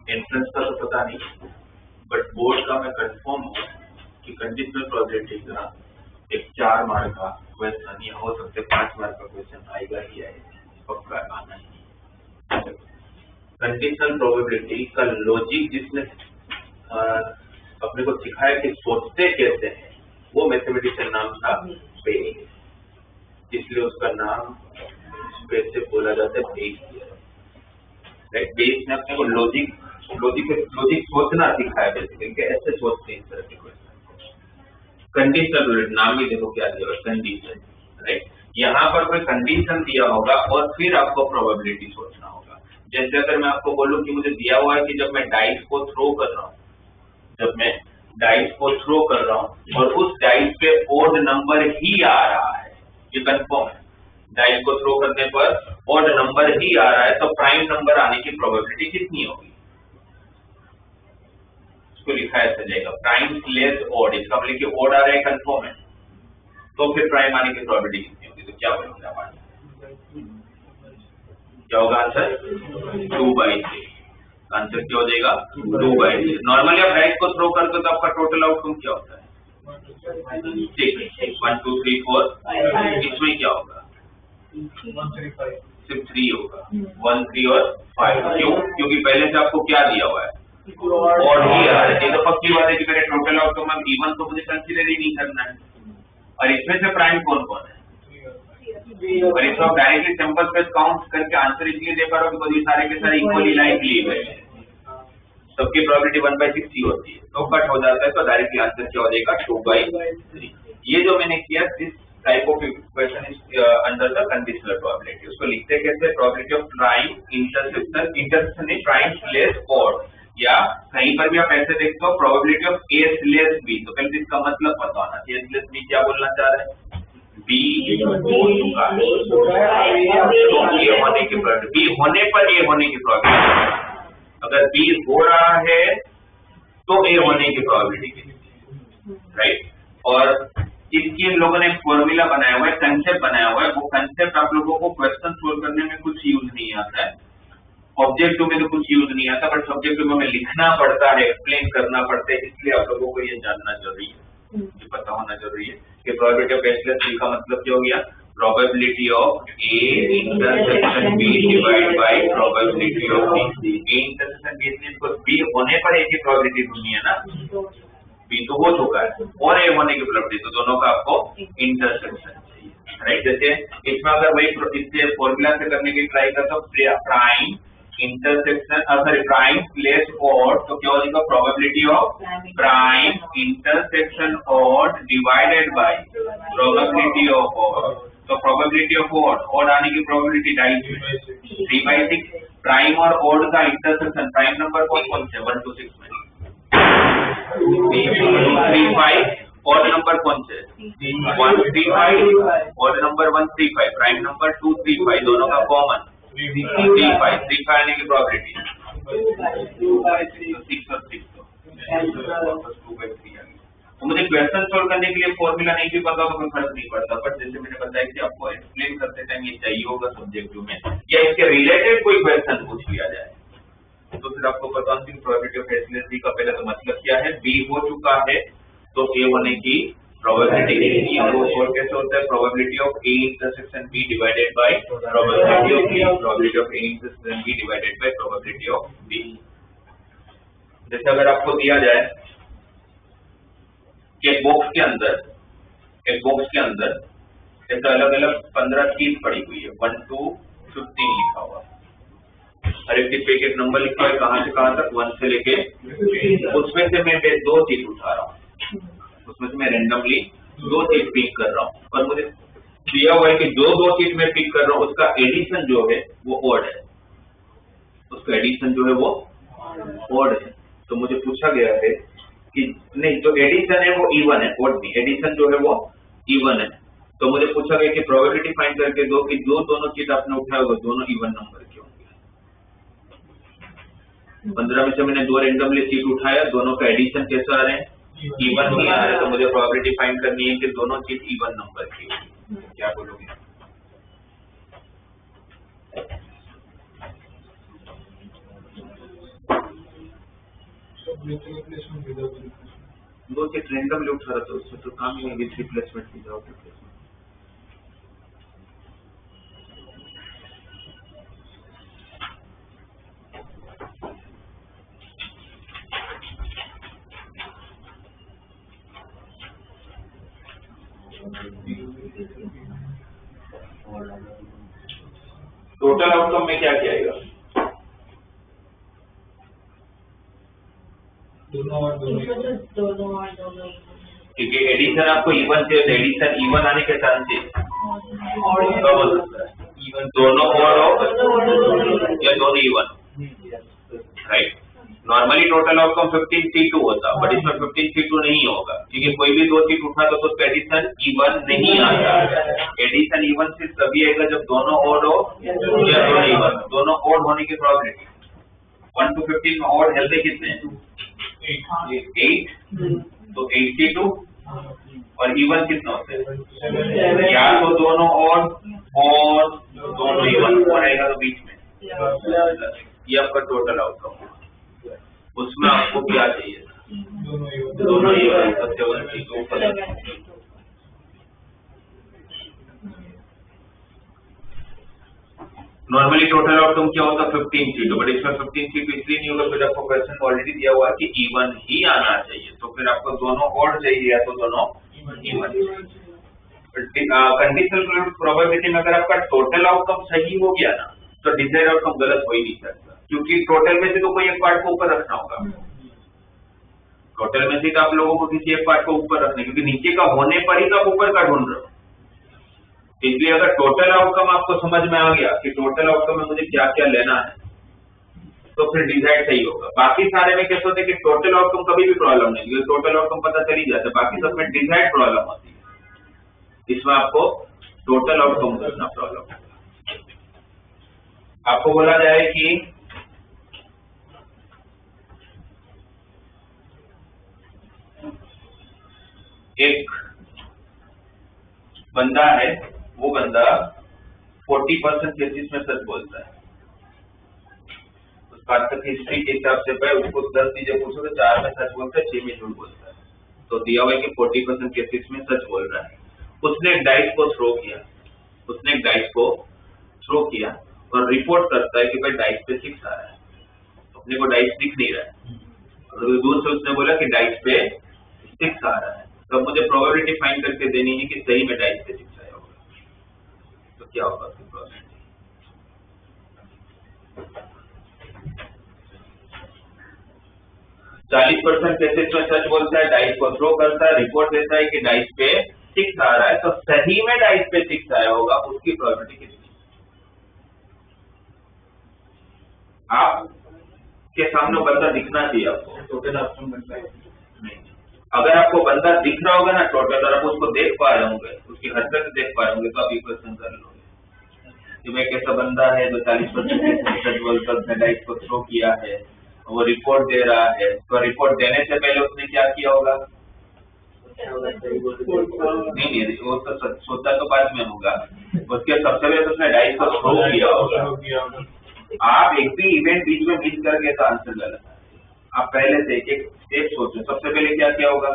एंट्रेंस का तो पता नहीं, बट बोर्ड का मैं कंफर्म हूँ कि कंडीशनल प्रोबेबिलिटी का एक 4 मार्क का क्वेश्चन या हो सकते 5 मार्क का क्वेश्चन आएगा ही आएगा, पक्का आना ही। कंडीशनल प्रोबेबिलिटी का लॉजिक जिसने अपने को सिखाया कि सोचते कैसे हैं, वो मैथमेटिशियन नाम था बेस, इसलिए उसका नाम बेस से बोला जाता है बेस। राइट, बेस ने अपने को लॉजिक सोचना सिखाया, बेसिकली ऐसे सोचते हैं इस तरह के क्वेश्चन। कंडीशनल नाम ही देखो क्या दिया, कंडीशन। राइट, यहाँ पर कोई कंडीशन दिया होगा और फिर आपको प्रोबेबिलिटी सोचना होगा। जैसे अगर मैं आपको बोलूं कि मुझे दिया हुआ है कि जब मैं डाइस को थ्रो कर रहा हूँ, और उस डाइस पे ओड नंबर ही आ रहा है, ये कंफर्म है, डाइस को थ्रो करने पर ओड नंबर ही आ रहा है, तो प्राइम नंबर आने की प्रोबेबिलिटी कितनी होगी? इसको लिखा ऐसे जाएगा, प्राइम लेस ओड, इसका मतलब कि ओड आ रहा है कंफर्म है, तो फिर प्राइम आने की प्रोबेबिलिटी कितनी होगी? तो क्या बोलेंगे आप? क्या होगा आंसर? 2/3। आंसर क्या हो जाएगा? 2/3। नॉर्मली आप डाइस को थ्रो करते हो तो आपका टोटल आउटकम क्या होता है? 6, 1 2 3 4। इसमें क्या होगा? 135 सिर्फ 3 होगा, 1 3 और 5। क्यों? क्योंकि पहले से आपको क्या दिया हुआ है? और ही आ रहा है। ये तो पक्की बात है कि मेरे टोटल आउटकम में इवन तो मुझे कंसीडर ही नहीं करना है। और इसमें से प्राइम कौन कौन है? और इसमें आप डायरेक्टली सैंपल स्पेस काउंट करके आंसर इसलिए दे पा रहे हो बिकॉज़ ये सारे के सारे इक्वली लाइकली है, सबकी प्रोबेबिलिटी 1/6 होती है, तो कट हो जाता है, तो डायरेक्टली आंसर क्या हो जाएगा? 2/3। ये जो मैंने किया, this type of equation is under the conditional probability. उसको लिखते कैसे? Probability of prime intersection is prime slash odd, या कहीं पर भी आप ऐसे देखते हो probability of A slash B, तो पहले इसका मतलब पता होना चाहिए। स्लेस बी क्या बोलना चाह रहे हैं? बी हो चुका है, तो ए होने की प्रोबेबिलिटी, बी होने पर ए होने की प्रोबेबिलिटी, अगर बी हो रहा है तो ए होने की प्रोबेबिलिटी कितनी? राइट, और इसकी इन लोगों ने फॉर्मूला बनाया हुआ है, कंसेप्ट बनाया हुआ है। वो कंसेप्ट आप लोगों को क्वेश्चन सोल्व करने में कुछ यूज नहीं आता है, ऑब्जेक्टिव में तो कुछ यूज नहीं आता, बट सब्जेक्टिव में लिखना पड़ता है, एक्सप्लेन करना पड़ता है, इसलिए आप लोगों को ये जानना जरूरी है, ये पता होना जरूरी है कि probability of A slash B का मतलब क्या हो गया? Probability of A intersection B divide by probability of B. A intersection B, इसलिए बी होने पर ए की प्रोबेबिलिटी ढूंढनी है ना, बी तो हो चुका है, और ए होने की प्रोबेबिलिटी, तो दोनों का आपको इंटरसेक्शन चाहिए। राइट, जैसे इसमें अगर वही इससे फॉर्मूला से करने की ट्राई करता हूं, prime intersection sorry prime place odd, तो क्या हो जाएगा? Probability of prime intersection odd divided by probability of odd, तो प्रोबेबिलिटी ऑफ ऑड आने की प्रोबेबिलिटी 3/6। प्राइम और ऑड का इंटरसेक्शन, प्राइम नंबर कौन कौन से? 1 2 6 में 3 5, ऑड नंबर कौन से? 1 3 5, ऑड नंबर 1 3 5, प्राइम नंबर 2 3 5, दोनों का कॉमन 3 5 आने की प्रोबेबिलिटी 6 और 6, तो 2/3 आ गई। तो मुझे क्वेश्चन सोल्व करने के लिए फॉर्मूला नहीं भी पता तो कोई फर्क नहीं पड़ता, बट जैसे मैंने बताया कि आपको एक्सप्लेन करते टाइम ये चाहिए होगा सब्जेक्टिव में, या इसके रिलेटेड कोई क्वेश्चन पूछ लिया जाए तो फिर आपको पता होगा कि प्रोबेबिलिटी ऑफ एसिलेसी का पहले तो मतलब क्या है, बी हो चुका है तो ए होने की प्रोबेबिलिटी कितनी है, वो सोल्व कैसे होता है, probability of A intersection B divided by probability of B, probability of A intersection B divided by probability of B. जैसे अगर आपको दिया जाए कि एक बॉक्स के अंदर ऐसे अलग अलग 15 चीज पड़ी हुई है, 1 to 15 लिखा हुआ है, हर एक पे एक नंबर लिखा हुआ है, कहां से कहां तक, 1 से लेके, उसमें से मैं 2 चीज उठा रहा हूँ, उसमें से मैं रेंडमली 2 चीज पिक कर रहा हूँ, और मुझे दिया हुआ है कि जो 2 चीज मैं पिक कर रहा हूँ उसका एडिशन जो है वो ऑड है, उसका एडिशन जो है वो ऑड है। तो मुझे पूछा गया है कि नहीं, जो एडिशन है वो इवन है, ऑड नहीं, एडिशन जो है वो इवन है। तो मुझे पूछा गया कि प्रोबेबिलिटी फाइंड करके दो कि जो दोनों चीज आपने उठाए हुए दोनों इवन नंबर के होंगे। 15 में से मैंने 2 रेंडमली चीज उठाया, दोनों का एडिशन कैसा आ रहे हैं, इवन ही आ रहे हैं, तो मुझे प्रोबेबिलिटी फाइंड करनी है कि दोनों चीज इवन नंबर की होगी। क्या बोलोगे? दो चीज रेंडमली उठा रहा था, उसमें तो काम ही नहीं, with replacement without replacement. Total outcome में क्या क्या आएगा? क्योंकि एडिशन आपको इवन से, एडिशन इवन आने के चांसेस कम हो सकता है, इवन दोनों और या दोनों even, right. Normally total outcome 15C2 होता, बट इसमें 15C2 नहीं होगा, क्योंकि कोई भी 2 चीज उठा तो उसका एडिशन इवन नहीं आता। एडिशन इवन से तभी आएगा जब दोनों ऑड हो या दोनों इवन, दोनों ऑड होने की प्रोबेबिलिटी 1 to 15 में ऑड हेल्दी कितने हैं? 8, तो 82, और इवन कितना होता है? या तो दोनों और दोनों इवन, और आएगा तो बीच में, ये आपका टोटल आउटकम। उसमें आपको क्या चाहिए? दोनों इवन, 7 नॉर्मली टोटल आउटकम क्या होता है? 15C2, बट इसमें 15C2 इसलिए नहीं होगा, फिर आपको क्वेश्चन ऑलरेडी दिया हुआ है कि इवन ही आना चाहिए, तो फिर आपको दोनों ऑड चाहिए या तो दोनों इवन। कंडीशनल प्रोबेबिलिटी में अगर आपका टोटल आउटकम सही हो गया ना तो डिजायर्ड आउटकम गलत हो ही नहीं सकता, क्योंकि टोटल में से तो कोई एक पार्ट को ऊपर रखना होगा। टोटल में से तो आप लोगों को किसी एक पार्ट को ऊपर रखने, क्योंकि नीचे का होने पर ही तो आप ऊपर का ढूंढ रहे हो। इसलिए अगर टोटल आउटकम आपको समझ में आ गया कि टोटल आउटकम में मुझे क्या क्या लेना है, तो फिर डिसाइड सही होगा। बाकी सारे में कैसे होते हैं कि टोटल आउटकम कभी भी प्रॉब्लम नहीं, क्योंकि टोटल आउटकम पता चल ही जाता है, बाकी सब में डिसाइड प्रॉब्लम होती है। इसमें आपको टोटल आउटकम करना प्रॉब्लम होगा। आपको बोला जाए कि एक बंदा है, वो बंदा 40% केसेस में सच बोलता है, उस बात तक हिस्ट्री के हिसाब से भाई उसको 10 चीजें पूछो तो 4 में सच बोलता है, 6 में झूठ बोलता है। तो दिया हुआ है कि 40% केसेस में सच बोल रहा है। उसने एक डाइस को थ्रो किया और रिपोर्ट करता है कि भाई डाइस पे 6 आ रहा है, अपने को डाइस दिख नहीं रहा है, और दूर से उसने बोला कि डाइस पे 6 आ रहा है, तो मुझे प्रोबेबिलिटी फाइंड करके देनी है कि सही में डाइस पे 6 आया होगा, तो क्या होगा फिर प्रोबेबिलिटी? 40% केसेस में सच बोलता है, डाइस को थ्रो करता है, रिपोर्ट देता है कि डाइस पे 6 आ रहा है, तो सही में डाइस पे 6 आया होगा, उसकी प्रोबेबिलिटी कितनी? आपके सामने बंदा दिखना चाहिए आपको, टोटल आउटकम बनता है नहीं। अगर आपको बंदा दिख रहा होगा ना टोटल, और आप उसको देख पा रहे होंगे, उसकी हरकत देख पा रहे होंगे, तो आप इक्वेशन कर लोगे कि मैं कैसा बंदा है जो 40% सच बोलकर डाइस को थ्रो किया है, वो रिपोर्ट दे रहा है, तो रिपोर्ट देने से पहले उसने क्या किया होगा? नहीं वो तो सोचा तो बाद में होगा, उसके सबसे पहले तो उसने डाइस को थ्रो किया होगा। आप एक भी इवेंट बीच में मिस करके तो आंसर गलत है। आप पहले से एक एक स्टेप सोचो। सबसे पहले क्या किया होगा,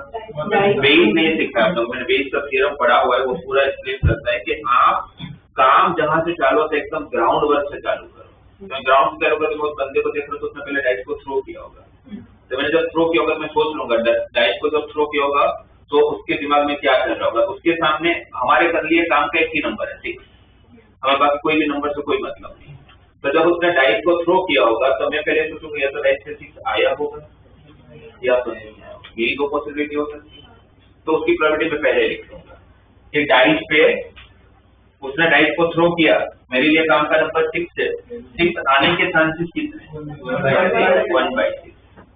बेस नहीं सीखा आप लोग, मैंने बेस का थ्योरम पढ़ा हुआ है, वो पूरा एक्सप्लेन करता है कि आप काम जहां से चालू होता है एकदम ग्राउंड वर्क से चालू करो। तो ग्राउंड से चालू करो तो बंदे को देख रहे हो तो उसने पहले डाइस को थ्रो किया होगा। तो मैंने जब थ्रो किया होगा मैं सोच लूंगा डाइस को जब थ्रो किया होगा तो उसके दिमाग में क्या चल रहा होगा। उसके सामने हमारे कर लिए काम का एक ही नंबर है 6, हमारे पास कोई भी नंबर से कोई मतलब नहीं। तो जब उसने डाइस को थ्रो किया होगा तो मैं पहले सोचूंगा या तो डाइस से 6 आया होगा या तो नहीं आया होगा, यही दो पॉसिबिलिटी हो सकती है। तो उसकी प्रोबेबिलिटी में पहले लिख दूंगा कि डाइस पे उसने डाइस को थ्रो किया, मेरे लिए काम का नंबर 6 है, 6 आने के चांसेस कितने 1/6।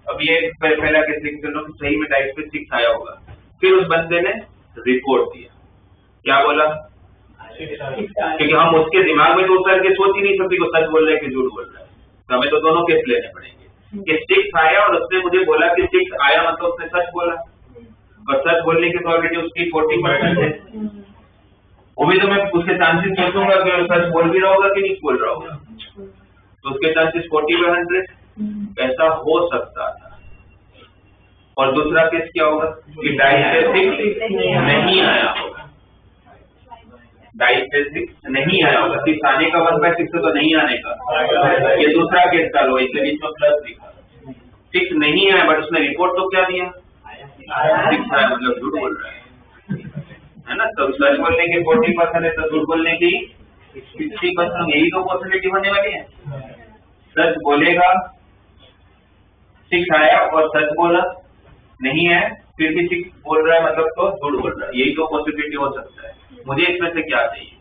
अब ये पहला केस लिख लो कि सही में डाइस पे 6 आया होगा। फिर उस बंदे ने रिपोर्ट दिया, क्या बोला, क्योंकि हम उसके दिमाग में तो उतर के सोच ही नहीं सकते कि सच बोल रहा है कि झूठ बोल रहा है, तो हमें तो दोनों केस लेने पड़ेंगे कि 6 आया और उसने मुझे बोला कि 6 आया, मतलब उसने सच बोला, और सच बोलने की प्रोबेबिलिटी उसकी 40% है। वो भी तो मैं उसके चांसेस सोचूंगा कि सच बोल भी रहा होगा कि नहीं बोल रहा होगा, तो उसके चांसेस 40/100 ऐसा हो सकता था। और दूसरा केस क्या होगा कि डाइस पे 6 नहीं आया होगा, डाइस पे 6 नहीं आया होगा, 6 आने का 1/6 तो नहीं आने का। ये दूसरा केस का लो, इसके बीच में प्लस लिखा, 6 नहीं आया बट उसने रिपोर्ट तो क्या दिया 6 आया, मतलब झूठ बोल रहा है ना। तो सच बोलने की 40% है तो झूठ बोलने की 60%, यही तो पॉसिबिलिटी होने वाली है। सच बोलेगा 6 आया और सच बोला नहीं है फिर भी 6 बोल रहा है, मतलब तो झूठ बोल रहा है, यही तो पॉसिबिलिटी हो सकता है। मुझे इसमें से क्या चाहिए,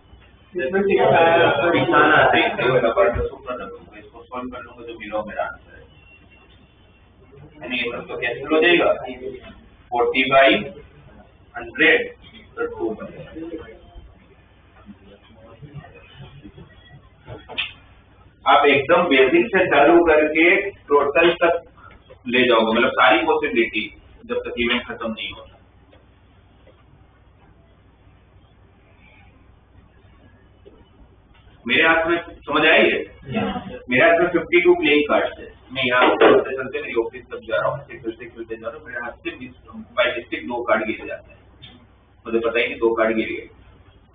दिखाना चाहिए, इसको सॉल्व कर लूंगा जो मिला मेरा आंसर है, यानी ये सब तो कैंसिल हो जाएगा 40/100 तो 2 बनेगा। आप एकदम बेसिक से चालू करके टोटल तक ले जाओगे, मतलब सारी पॉसिबिलिटी जब तक इवेंट खत्म नहीं होता। मेरे हाथ में समझ आई है, मेरे हाथ में 52 प्लेइंग कार्ड्स है। मैं यहाँ चलते चलते मेरी ऑफिस तक जा रहा हूँ, खेलते जा रहा हूँ, मेरे हाथ से बाई मिस्टेक 2 कार्ड गिर जाते हैं, मुझे पता ही नहीं 2 कार्ड गिर गए।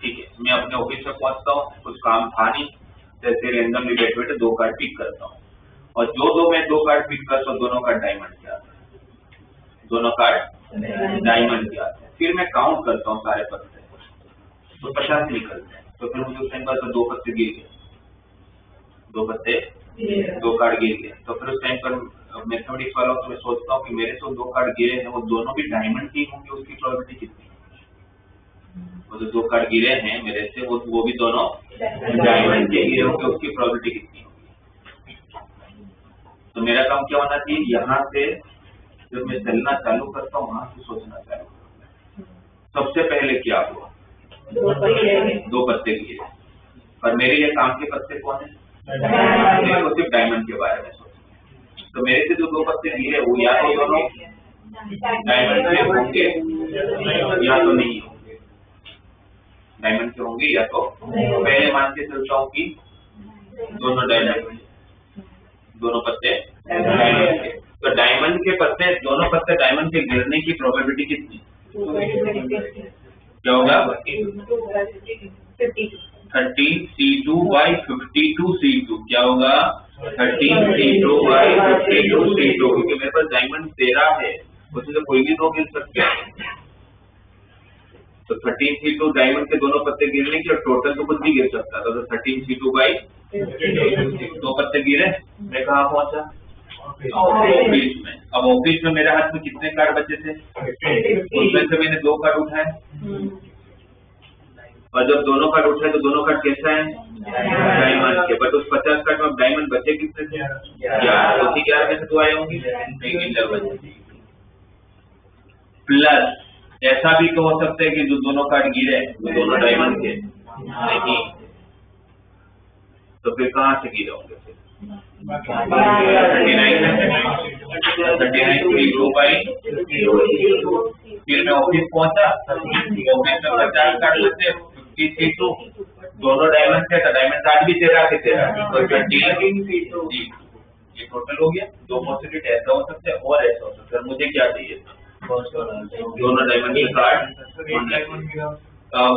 ठीक है, मैं अपने ऑफिस तक पहुंचता हूँ, कुछ काम था नहीं, जैसे रैंडमली बैठे बैठे 2 कार्ड पिक करता हूँ, और जो मैं 2 कार्ड पिक करता हूँ दोनों कार्ड डायमंड के आते हैं, दोनों कार्ड डायमंड के आते हैं। फिर मैं काउंट करता हूँ सारे पत्ते तो 50 निकलते हैं, तो फिर मुझे उस टाइम पर 2 पत्ते गिर गए, 2 पत्ते 2 कार्ड गिर गए। तो फिर उस टाइम पर मैथमेटिक्स वाला तो मैं सोचता हूँ कि मेरे तो 2 कार्ड गिरे हैं, वो दोनों भी डायमंड के होंगे, उसकी प्रोबेबिलिटी कितनी है, वो जो 2 कार्ड गिरे हैं मेरे से वो भी दोनों डायमंड के गिरे होंगे, उसकी प्रोबेबिलिटी कितनी होगी। तो मेरा काम क्या होना चाहिए, यहाँ से जब मैं चलना चालू करता हूँ वहां से सोचना चालू करता हूँ। सबसे पहले क्या हुआ, 2 पत्ते गिरे, और मेरे लिए काम के पत्ते कौन है, मेरे को सिर्फ डायमंड के बारे में सोचना। तो मेरे से जो 2 पत्ते गिरे वो या तो दोनों डायमंड के होंगे या तो नहीं होंगे, डायमंड के होंगे या तो, पहले मान के चलता हूँ कि दोनों डायमंड, दोनों पत्ते डायमंड के। तो डायमंड के पत्ते, दोनों पत्ते डायमंड के गिरने की प्रोबेबिलिटी कितनी, क्या होगा 13C2/52C2, क्या होगा 13C2/52C2, क्योंकि मेरे पास डायमंड 13 है, उसमें से कोई भी 2 गिर सकते हैं। तो 13C2 डायमंड के दोनों पत्ते गिरने की, और टोटल तो कुछ भी गिर सकता था, तो 13C2/52, 2 पत्ते गिरे, मैं कहाँ पहुंचा ऑफिस में। अब ऑफिस में मेरे हाथ में कितने कार्ड बचे थे, उसमें से मैंने 2 कार्ड उठाए, और जब दोनों कार्ड उठाए तो दोनों कार्ड कैसा है डायमंड के, बट उस 50 कार्ड में डायमंड बचे कितने थे 11, उसी 11 में से 2 आए होंगे, प्लस ऐसा भी तो हो सकता है कि जो दोनों कार्ड गिरे वो दोनों डायमंड के नहीं, तो फिर कहाँ से गिरे होंगे, 39 3 2 फिर मैं ऑफिस पहुंचा, ऑफिस में 50 कार्ड लेते 52 दोनों डायमंड थे, तो डायमंड कार्ड भी 13 के 13 और 20 ये टोटल हो गया। दो पॉसिबिलिटी ऐसा हो सकता है और ऐसा हो सकता है। मुझे क्या चाहिए था दोनों डायमंड के कार्ड।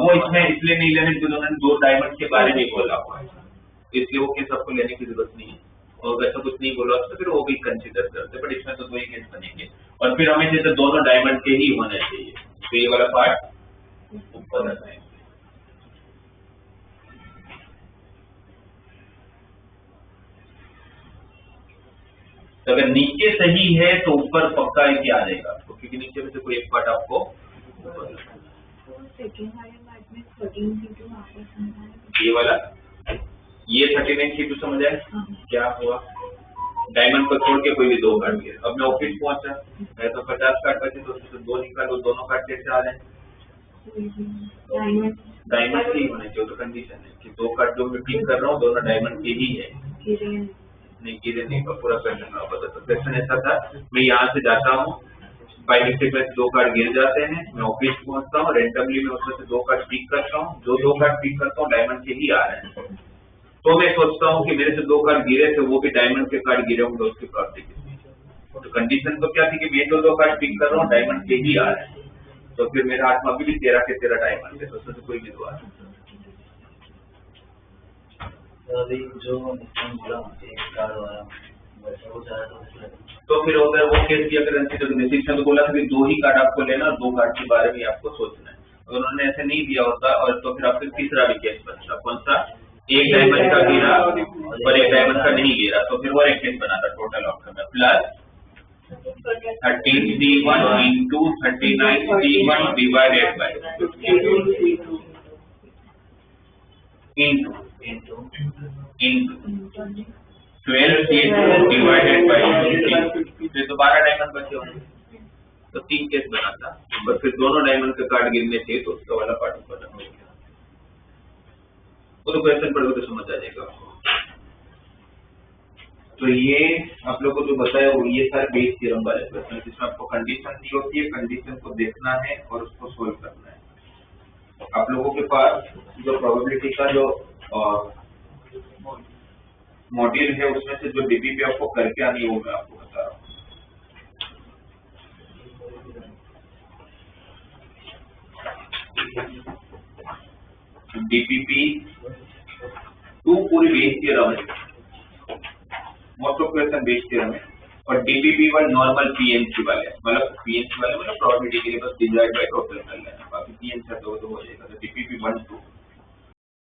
वो इसमें इसलिए नहीं लेने क्योंकि उन्होंने दो डायमंड के बारे में बोला हुआ है, इसलिए वो केस आपको लेने की जरूरत नहीं है। और वैसा कुछ नहीं बोला तो फिर वो भी कंसीडर करते, बट इसमें तो दो ही केस बनेंगे और फिर हमें जैसे दोनों डायमंड के ही होने चाहिए, तो ये वाला पार्ट ऊपर रहना है। तो अगर नीचे सही है तो ऊपर पक्का है कि आ जाएगा आपको, क्योंकि नीचे में से कोई एक पार्ट आपको सेकंड वाले पार्ट में 13C2 वापस समझा है। ये वाला ये 39C2 समझ आए क्या हुआ। डायमंड को छोड़ के कोई भी दो कार्ड लिया। अब मैं ऑफिस पहुंचा, मैं तो 50 कार्ड बचे तो उसमें से दो निकालो, दोनों कार्ड कैसे आ रहे हैं डायमंड के ही होने चाहिए। तो कंडीशन है कि दो कार्ड जो मैं पिक कर रहा हूँ दोनों डायमंड के ही है। नहीं गिरे नहीं, पूरा क्वेश्चन आप बता। तो क्वेश्चन ऐसा था, मैं यहाँ से जाता हूँ, बाई मिस्टेक में दो कार्ड गिर जाते हैं, मैं ऑफिस पहुंचता हूँ, रेंडमली मैं उसमें से दो कार्ड पिक करता हूँ, जो दो कार्ड पिक करता हूँ डायमंड के ही आ रहे हैं। तो मैं सोचता हूँ कि मेरे से दो कार्ड गिरे थे वो भी डायमंड के कार्ड गिरे होंगे, उसकी प्रॉपर्टी। तो कंडीशन तो क्या थी कि मैं जो दो कार्ड पिक कर रहा हूँ डायमंड के ही आ रहे हैं, तो फिर मेरे हाथ में अभी भी 13 के 13 डायमंड है, तो उसमें से कोई भी दो आ रहा है। अभी जो तो फिर अगर वो केस की अगर डिसीजन तो बोला था कि दो ही कार्ड आपको लेना और दो कार्ड के बारे में आपको सोचना है, अगर उन्होंने ऐसे नहीं दिया होता और तो फिर आपको तीसरा भी केस बनता। कौन सा? एक डायमंड का गिरा और एक डायमंड का नहीं गिरा, तो फिर और एक केस बना था टोटल आउटकम में plus 13C1 into 39C1 divided by into 12C2 divided by 15। फिर तो 12 डायमंड बचे होंगे, तो तीन केस बना था, बस फिर दोनों डायमंड के कार्ड गिरने थे तो उसका वाला पार्ट ऊपर रखा गया। वो तो क्वेश्चन पढ़ोगे तो समझ आ जाएगा आपको। तो ये आप लोगों को जो बताया वो ये सारे बेस थ्योरम वाले क्वेश्चन, जिसमें आपको कंडीशन दी होती है, कंडीशन को देखना है और उसको सोल्व करना है। आप लोगों के पास जो प्रोबेबिलिटी का जो मॉड्यूल है उसमें से जो डीपीपी आपको करके आनी है वो मैं आपको बता रहा हूँ। डीपीपी 2 पूरी बेस थ्योरम है, most of question Bayes theorem है, और डीपीपी 1 नॉर्मल पीएनसी वाले, मतलब पीएनसी वाले मतलब प्रोबेबिलिटी के लिए बस डिवाइड बाय टोटल कर लेना, बाकी पीएनसी तो हो जाएगा। तो डीपीपी 1 2